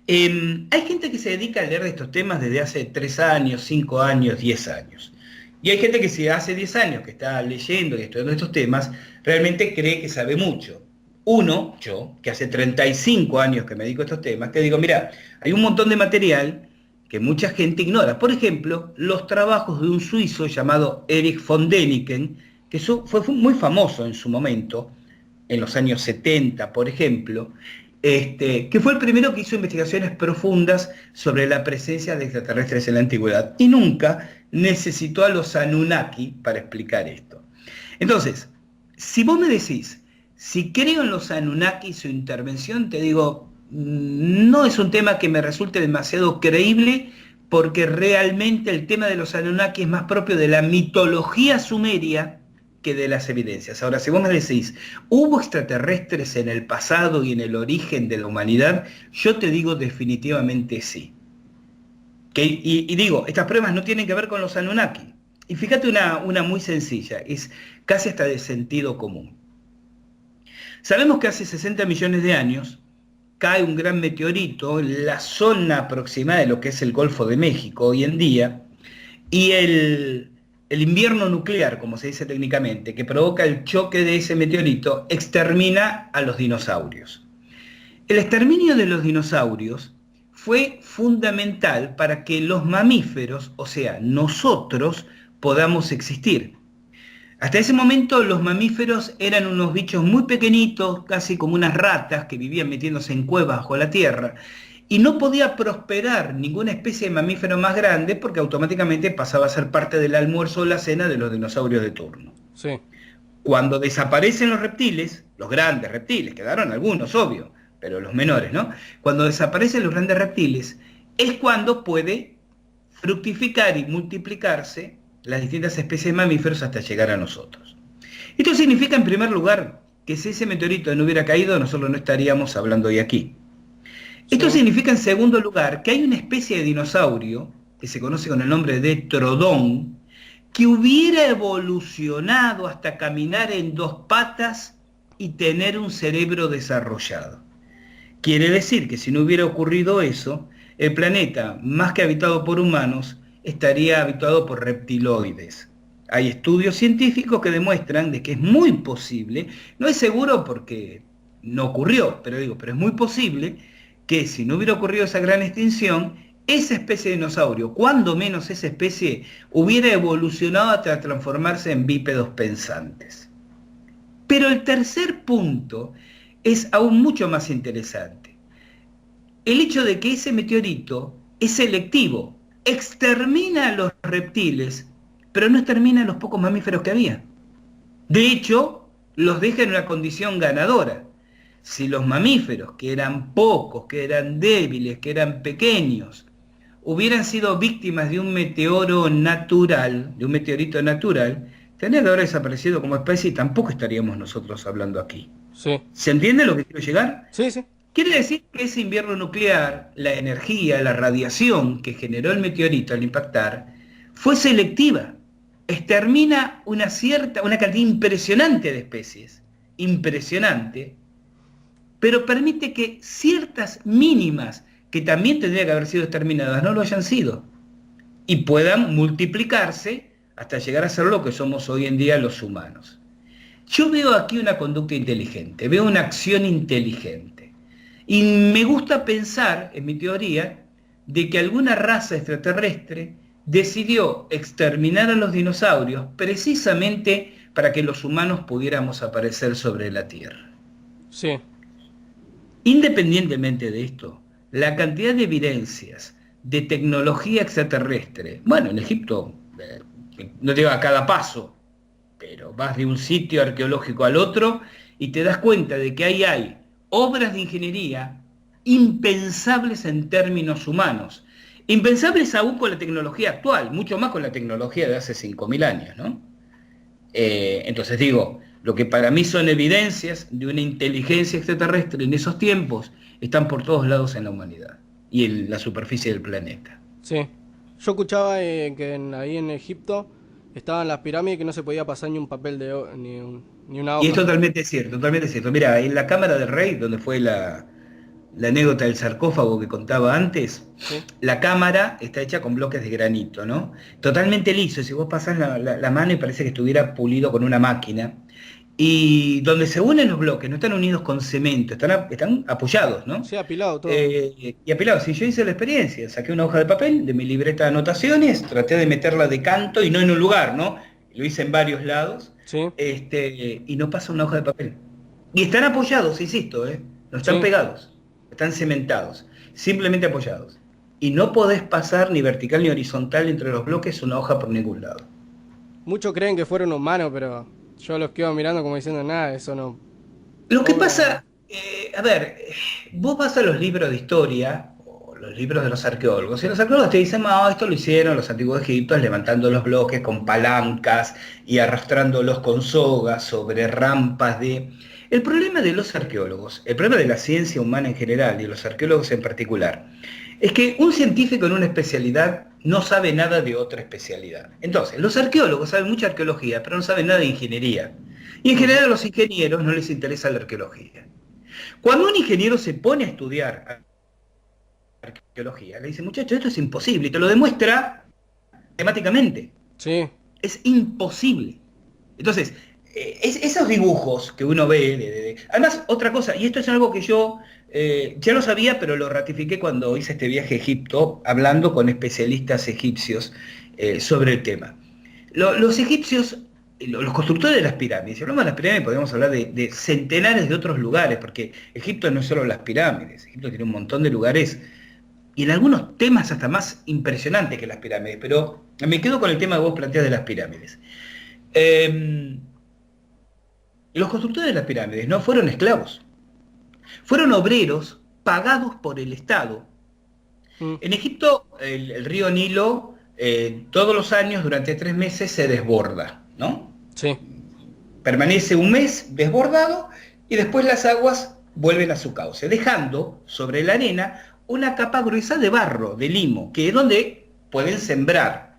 hay gente que se dedica a leer de estos temas desde hace 3 años, 5 años, 10 años. Y hay gente que si hace 10 años que está leyendo y estudiando estos temas, realmente cree que sabe mucho. Uno, yo, que hace 35 años que me dedico a estos temas, te digo, mira, hay un montón de material que mucha gente ignora. Por ejemplo, los trabajos de un suizo llamado Erich von Däniken, que fue muy famoso en su momento, en los años 70, por ejemplo, que fue el primero que hizo investigaciones profundas sobre la presencia de extraterrestres en la antigüedad y nunca necesitó a los Anunnaki para explicar esto. Entonces, si vos me decís, si creo en los Anunnaki y su intervención, te digo, no es un tema que me resulte demasiado creíble porque realmente el tema de los Anunnaki es más propio de la mitología sumeria que de las evidencias. Ahora, si vos me decís, ¿hubo extraterrestres en el pasado y en el origen de la humanidad? Yo te digo definitivamente sí. Y digo, estas pruebas no tienen que ver con los Anunnaki. Y fíjate una muy sencilla, es casi hasta de sentido común. Sabemos que hace 60 millones de años cae un gran meteorito en la zona aproximada de lo que es el Golfo de México hoy en día, y el invierno nuclear, como se dice técnicamente, que provoca el choque de ese meteorito, extermina a los dinosaurios. El exterminio de los dinosaurios fue fundamental para que los mamíferos, o sea, nosotros, podamos existir. Hasta ese momento los mamíferos eran unos bichos muy pequeñitos, casi como unas ratas que vivían metiéndose en cuevas bajo la tierra. y no podía prosperar ninguna especie de mamífero más grande porque automáticamente pasaba a ser parte del almuerzo o la cena de los dinosaurios de turno. Sí, Cuando desaparecen los reptiles, los grandes reptiles, quedaron algunos, obvio, pero los menores, ¿no? Cuando desaparecen los grandes reptiles, es cuando puede fructificar y multiplicarse las distintas especies de mamíferos hasta llegar a nosotros. Esto significa, en primer lugar, que si ese meteorito no hubiera caído, nosotros no estaríamos hablando hoy aquí. Esto sí, significa, en segundo lugar, que hay una especie de dinosaurio, que se conoce con el nombre de Trodón, que hubiera evolucionado hasta caminar en dos patas y tener un cerebro desarrollado. Quiere decir que si no hubiera ocurrido eso, el planeta, más que habitado por humanos, estaría habitado por reptiloides. Hay estudios científicos que demuestran de que es muy posible, no es seguro porque no ocurrió, pero es muy posible que si no hubiera ocurrido esa gran extinción, esa especie de dinosaurio, cuando menos esa especie, hubiera evolucionado hasta transformarse en bípedos pensantes. Pero el tercer punto es aún mucho más interesante. El hecho de que ese meteorito es selectivo, extermina a los reptiles, pero no extermina a los pocos mamíferos que había. De hecho, los deja en una condición ganadora. Si los mamíferos, que eran pocos, que eran débiles, que eran pequeños, hubieran sido víctimas de un meteoro natural, de un meteorito natural, tendrían que haber desaparecido como especie y tampoco estaríamos nosotros hablando aquí. sí, ¿Se entiende lo que quiero llegar? sí, sí, Quiere decir que ese invierno nuclear, la energía, la radiación que generó el meteorito al impactar, fue selectiva. Extermina una cantidad impresionante de especies, impresionante, pero permite que ciertas mínimas, que también tendrían que haber sido exterminadas, no lo hayan sido, y puedan multiplicarse hasta llegar a ser lo que somos hoy en día los humanos. Yo veo aquí una conducta inteligente, veo una acción inteligente. Y me gusta pensar, en mi teoría, de que alguna raza extraterrestre decidió exterminar a los dinosaurios precisamente para que los humanos pudiéramos aparecer sobre la Tierra. sí, Independientemente de esto, la cantidad de evidencias de tecnología extraterrestre, bueno, en Egipto, no digo a cada paso, pero vas de un sitio arqueológico al otro y te das cuenta de que ahí hay obras de ingeniería impensables en términos humanos, impensables aún con la tecnología actual, mucho más con la tecnología de hace 5.000 años, ¿no? Entonces digo, lo que para mí son evidencias de una inteligencia extraterrestre en esos tiempos, están por todos lados en la humanidad y en la superficie del planeta. sí. Yo escuchaba que ahí en Egipto estaban las pirámides que no se podía pasar ni un papel ni una Y es hoja. totalmente cierto, totalmente cierto. Mira, en la Cámara del Rey, donde fue la anécdota del sarcófago que contaba antes, Sí, la cámara está hecha con bloques de granito, ¿no? Totalmente liso, si vos pasás la mano y parece que estuviera pulido con una máquina. Y donde se unen los bloques, no están unidos con cemento, están apoyados, ¿no? sí, apilado todo. Y apilados, si yo hice la experiencia, saqué una hoja de papel de mi libreta de anotaciones, traté de meterla de canto y no en un lugar, ¿no? Lo hice en varios lados, Sí, y no pasa una hoja de papel. Y están apoyados, insisto, no están sí. pegados, están cementados, simplemente apoyados. Y no podés pasar ni vertical ni horizontal entre los bloques una hoja por ningún lado. Muchos creen que fueron humanos, pero yo los quedo mirando como diciendo, nada, eso no. Lo que Obra. pasa, a ver, vos vas a los libros de historia, o los libros de los arqueólogos, y los arqueólogos te dicen, no, esto lo hicieron los antiguos egipcios levantando los bloques con palancas y arrastrándolos con sogas sobre rampas de... El problema de los arqueólogos, el problema de la ciencia humana en general y de los arqueólogos en particular, es que un científico en una especialidad no sabe nada de otra especialidad. Entonces, los arqueólogos saben mucha arqueología, pero no saben nada de ingeniería. Y en Ujú. general a los ingenieros no les interesa la arqueología. Cuando un ingeniero se pone a estudiar arqueología, le dice, muchacho, esto es imposible, y te lo demuestra matemáticamente. Sí, Es imposible. Entonces, esos dibujos que uno ve, además, otra cosa, y esto es algo que yo ya lo sabía, pero lo ratifiqué cuando hice este viaje a Egipto, hablando con especialistas egipcios sobre el tema. Los egipcios los constructores de las pirámides, si hablamos de las pirámides podemos hablar de centenares de otros lugares, porque Egipto no es solo las pirámides, Egipto tiene un montón de lugares, y en algunos temas hasta más impresionantes que las pirámides, pero me quedo con el tema que vos planteás de las pirámides. Los constructores de las pirámides no fueron esclavos, fueron obreros pagados por el Estado. En Egipto, el río Nilo, todos los años, durante 3 meses, se desborda, ¿no? Sí. Permanece un mes desbordado y después las aguas vuelven a su cauce, dejando sobre la arena una capa gruesa de barro, de limo, que es donde pueden sembrar.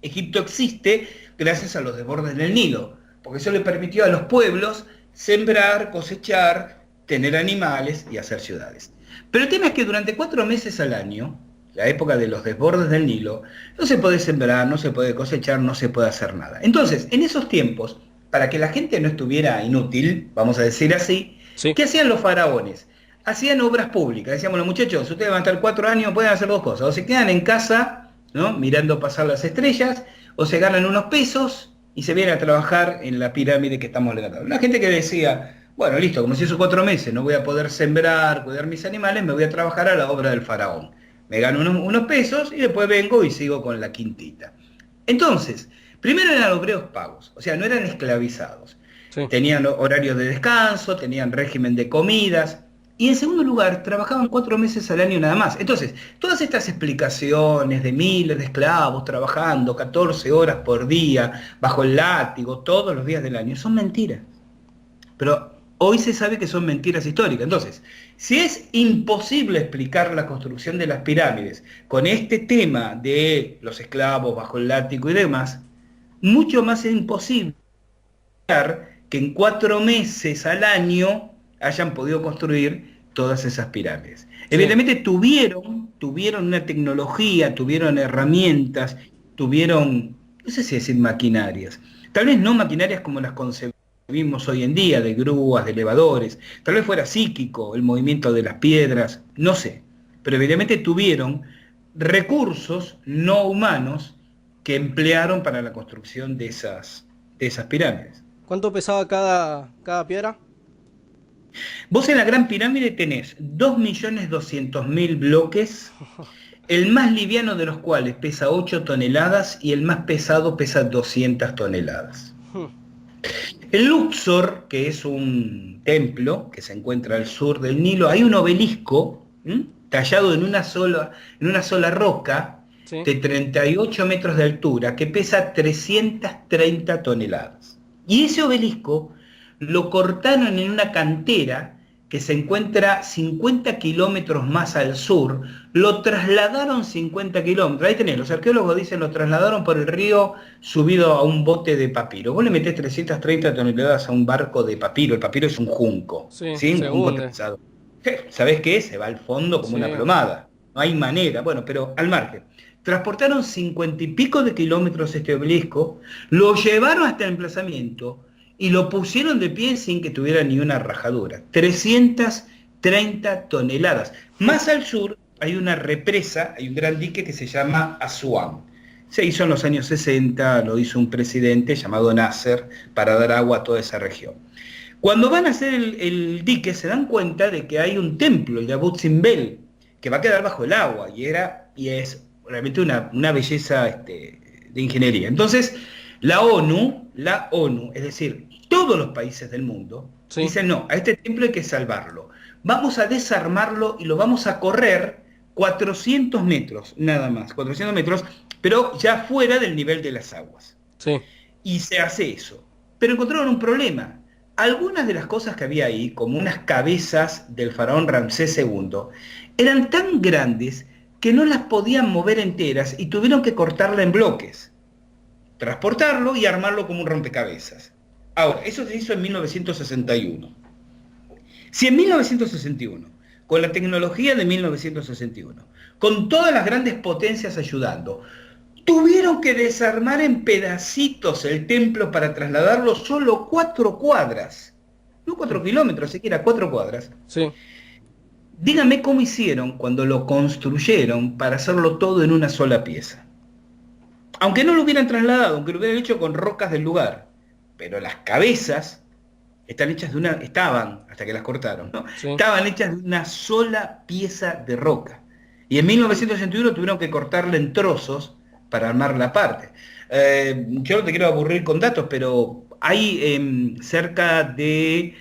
Egipto existe gracias a los desbordes del Nilo, porque eso le permitió a los pueblos sembrar, cosechar, tener animales y hacer ciudades. Pero el tema es que durante 4 meses al año, la época de los desbordes del Nilo, no se puede sembrar, no se puede cosechar, no se puede hacer nada. Entonces, en esos tiempos, para que la gente no estuviera inútil, vamos a decir así, Sí. ¿qué hacían los faraones? Hacían obras públicas. Decíamos, los muchachos, ustedes van a estar 4 años, pueden hacer 2 cosas. O se quedan en casa, ¿no?, mirando pasar las estrellas, o se ganan unos pesos y se vienen a trabajar en la pirámide que estamos levantando. La gente que decía, bueno, listo, como si esos 4 meses no voy a poder sembrar, cuidar mis animales, me voy a trabajar a la obra del faraón. Me gano unos pesos y después vengo y sigo con la quintita. Entonces, primero eran obreros pagos, o sea, no eran esclavizados. Sí. Tenían horarios de descanso, tenían régimen de comidas, y en segundo lugar, trabajaban 4 meses al año nada más. Entonces, todas estas explicaciones de miles de esclavos trabajando 14 horas por día, bajo el látigo, todos los días del año, son mentiras. Pero hoy se sabe que son mentiras históricas. Entonces, si es imposible explicar la construcción de las pirámides con este tema de los esclavos bajo el látigo y demás, mucho más es imposible que en 4 meses al año hayan podido construir todas esas pirámides. Sí. Evidentemente tuvieron una tecnología, tuvieron herramientas, tuvieron, no sé si decir maquinarias, tal vez no maquinarias como las concebimos hoy en día, de grúas, de elevadores, tal vez fuera psíquico el movimiento de las piedras, no sé, pero evidentemente tuvieron recursos no humanos que emplearon para la construcción de esas pirámides. ¿Cuánto pesaba cada piedra? Vos en la Gran Pirámide tenés 2.200.000 bloques, el más liviano de los cuales pesa 8 toneladas y el más pesado pesa 200 toneladas. El Luxor, que es un templo que se encuentra al sur del Nilo, hay un obelisco tallado en una sola roca, ¿sí?, de 38 metros de altura, que pesa 330 toneladas. Y ese obelisco lo cortaron en una cantera que se encuentra 50 kilómetros más al sur, lo trasladaron 50 kilómetros, ahí tenés, los arqueólogos dicen lo trasladaron por el río subido a un bote de papiro. Vos le metés 330 toneladas a un barco de papiro, el papiro es un junco, sí, un junco pesado. ¿Sabés qué? Se va al fondo como una plomada, no hay manera, bueno, pero al margen. Transportaron 50 y pico de kilómetros este obelisco, lo llevaron hasta el emplazamiento, y lo pusieron de pie sin que tuviera ni una rajadura. 330 toneladas. Más al sur hay una represa, hay un gran dique que se llama Asuán. Se hizo en los años 60, lo hizo un presidente llamado Nasser para dar agua a toda esa región. Cuando van a hacer el dique se dan cuenta de que hay un templo, el de Abu Simbel, que va a quedar bajo el agua y es realmente una belleza de ingeniería. Entonces, la ONU, es decir, todos los países del mundo, dicen no, a este templo hay que salvarlo. Vamos a desarmarlo y lo vamos a correr 400 metros, nada más, 400 metros, pero ya fuera del nivel de las aguas. Sí. Y se hace eso. Pero encontraron un problema. Algunas de las cosas que había ahí, como unas cabezas del faraón Ramsés II, eran tan grandes que no las podían mover enteras y tuvieron que cortarla en bloques, transportarlo y armarlo como un rompecabezas. Ahora, eso se hizo en 1961. Si en 1961, con la tecnología de 1961, con todas las grandes potencias ayudando, tuvieron que desarmar en pedacitos el templo para trasladarlo solo 4 cuadras, no 4 kilómetros, siquiera 4 cuadras. Sí. Díganme cómo hicieron cuando lo construyeron para hacerlo todo en una sola pieza. Aunque no lo hubieran trasladado, aunque lo hubieran hecho con rocas del lugar, pero las cabezas están hechas de estaban, hasta que las cortaron, ¿no? Sí. Estaban hechas de una sola pieza de roca. Y en 1981 tuvieron que cortarla en trozos para armar la parte. Yo no te quiero aburrir con datos, pero hay cerca de...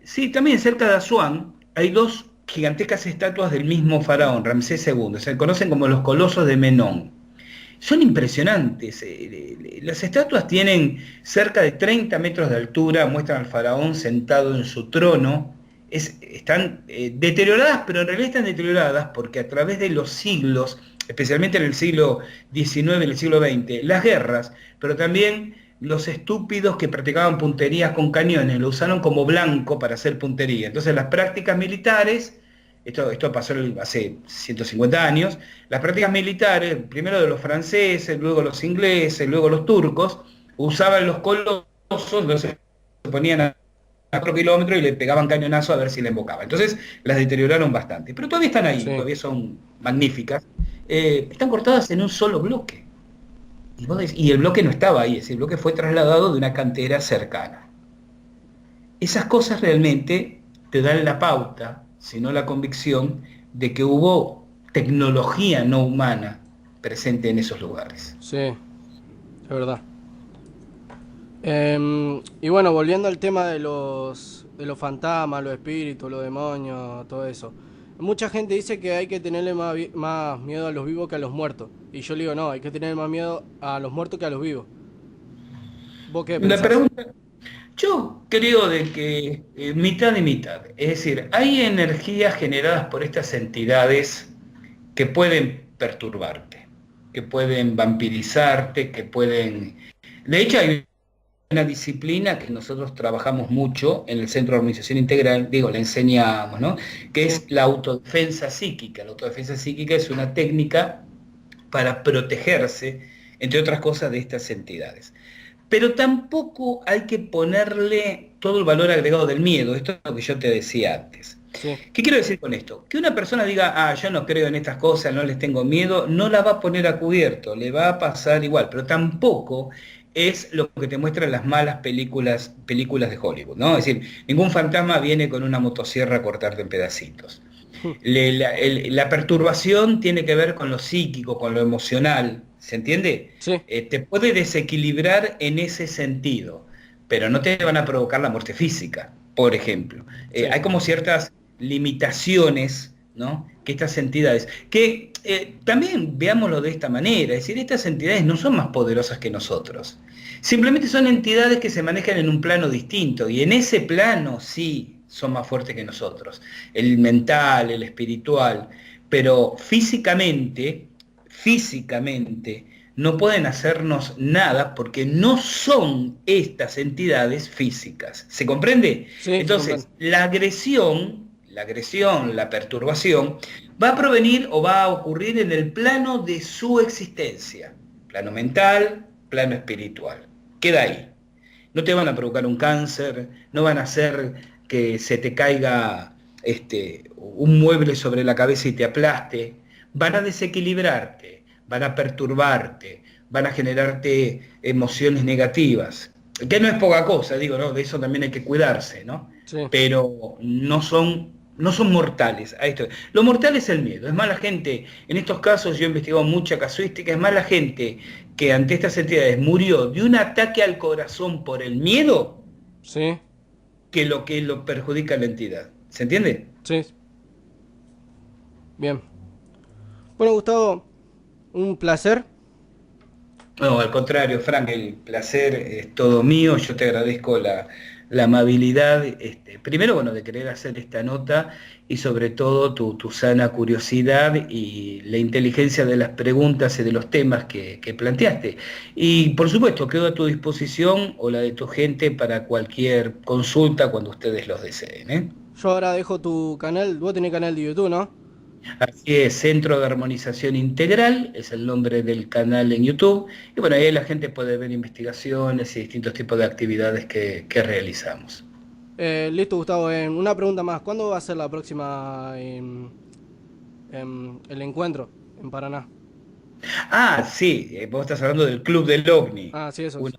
sí, también cerca de Asuán hay dos gigantescas estatuas del mismo faraón, Ramsés II. Se conocen como los colosos de Menón. Son impresionantes. Las estatuas tienen cerca de 30 metros de altura, muestran al faraón sentado en su trono. Están deterioradas, pero en realidad están deterioradas porque a través de los siglos, especialmente en el siglo XIX y el siglo XX, las guerras, pero también los estúpidos que practicaban punterías con cañones, lo usaron como blanco para hacer puntería. Entonces las prácticas militares, esto pasó hace 150 años, las prácticas militares, primero de los franceses, luego los ingleses, luego los turcos, usaban los colosos, entonces se ponían a 4 kilómetros y le pegaban cañonazo a ver si le embocaba. Entonces las deterioraron bastante, pero todavía están ahí, Sí. todavía son magníficas. Están cortadas en un solo bloque. Y el bloque no estaba ahí, ese bloque fue trasladado de una cantera cercana. Esas cosas realmente te dan la pauta, si no la convicción, de que hubo tecnología no humana presente en esos lugares. Sí, es verdad. Y bueno, volviendo al tema de los fantasmas, los espíritus, los demonios, todo eso. Mucha gente dice que hay que tenerle más miedo a los vivos que a los muertos. Y yo le digo, no, hay que tener más miedo a los muertos que a los vivos. ¿Vos qué La pensás? pregunta, yo creo de que mitad y mitad, es decir, hay energías generadas por estas entidades que pueden perturbarte, que pueden vampirizarte, que pueden... De hecho, hay una disciplina que nosotros trabajamos mucho en el Centro de Organización Integral, digo, la enseñamos, ¿no? Que Sí, es la autodefensa psíquica. La autodefensa psíquica es una técnica para protegerse, entre otras cosas, de estas entidades. Pero tampoco hay que ponerle todo el valor agregado del miedo, esto es lo que yo te decía antes. sí, ¿Qué quiero decir con esto? Que una persona diga, yo no creo en estas cosas, no les tengo miedo, no la va a poner a cubierto, le va a pasar igual, pero tampoco es lo que te muestran las malas películas de Hollywood, ¿no? Es decir, ningún fantasma viene con una motosierra a cortarte en pedacitos. La perturbación tiene que ver con lo psíquico, con lo emocional, ¿se entiende? sí, Te puede desequilibrar en ese sentido, pero no te van a provocar la muerte física, por ejemplo. sí, Hay como ciertas limitaciones, ¿no? Que estas entidades, que también veámoslo de esta manera, es decir, estas entidades no son más poderosas que nosotros, simplemente son entidades que se manejan en un plano distinto, y en ese plano sí son más fuertes que nosotros, el mental, el espiritual, pero físicamente, no pueden hacernos nada porque no son estas entidades físicas. ¿Se comprende? sí, se comprende. Entonces, la perturbación, va a provenir o va a ocurrir en el plano de su existencia. Plano mental, plano espiritual. Queda ahí. No te van a provocar un cáncer, no van a hacer que se te caiga un mueble sobre la cabeza y te aplaste. Van a desequilibrarte, van a perturbarte, van a generarte emociones negativas. Que no es poca cosa, digo, ¿no? De eso también hay que cuidarse, ¿no? Sí, Pero no son mortales. A esto. Lo mortal es el miedo. Es más, la gente, en estos casos yo he investigado mucha casuística, es más la gente que ante estas entidades murió de un ataque al corazón por el miedo sí, que lo perjudica a la entidad. ¿Se entiende? sí, bien. Bueno, Gustavo, un placer. No, al contrario, Frank, el placer es todo mío. Yo te agradezco la amabilidad, primero, bueno, de querer hacer esta nota y sobre todo tu sana curiosidad y la inteligencia de las preguntas y de los temas que planteaste. Y por supuesto, quedo a tu disposición o la de tu gente para cualquier consulta cuando ustedes los deseen, ¿eh? Yo ahora dejo tu canal, vos tenés canal de YouTube, ¿no? Así es, Centro de Armonización Integral, es el nombre del canal en YouTube. Y bueno, ahí la gente puede ver investigaciones y distintos tipos de actividades que realizamos. Listo, Gustavo. Una pregunta más. ¿Cuándo va a ser la próxima el encuentro en Paraná? Ah, sí, vos estás hablando del Club del OVNI. Ah, sí, eso es.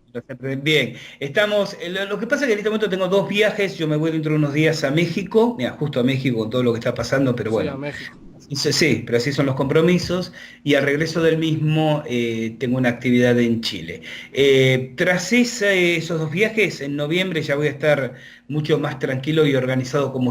Bien, estamos, lo que pasa es que en este momento tengo dos viajes, yo me voy dentro de unos días a México, mira, justo a México con todo lo que está pasando, pero Sí, a bueno, México. sí, sí, pero así son los compromisos, y al regreso del mismo tengo una actividad en Chile. Tras esos dos viajes, en noviembre ya voy a estar mucho más tranquilo y organizado con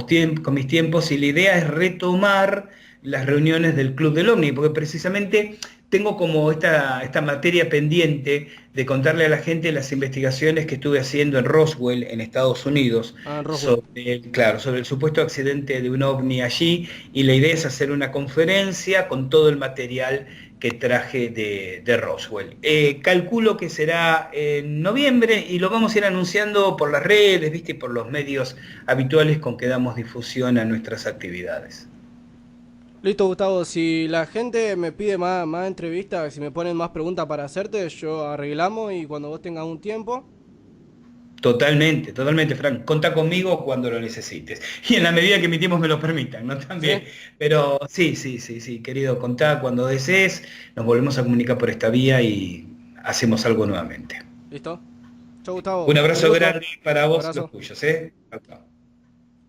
mis tiempos, y la idea es retomar las reuniones del Club del OVNI, porque precisamente tengo como esta materia pendiente de contarle a la gente las investigaciones que estuve haciendo en Roswell, en Estados Unidos, Ah, en Roswell. sobre, claro, sobre el supuesto accidente de un ovni allí, y la idea es hacer una conferencia con todo el material que traje de Roswell. Calculo que será en noviembre y lo vamos a ir anunciando por las redes, ¿viste? Y por los medios habituales con que damos difusión a nuestras actividades. Listo, Gustavo. Si la gente me pide más entrevistas, si me ponen más preguntas para hacerte, yo arreglamos y cuando vos tengas un tiempo. Totalmente, totalmente, Frank. Contá conmigo cuando lo necesites. Y en la medida que mis tiempos me lo permitan, ¿no? ¿Sí? También. Pero sí, sí, sí, sí, querido, contá cuando desees. Nos volvemos a comunicar por esta vía y hacemos algo nuevamente. ¿Listo? Chau, Gustavo. Un Un abrazo gusto. grande para vos y los Abrazo. tuyos, ¿eh? Chau, chau.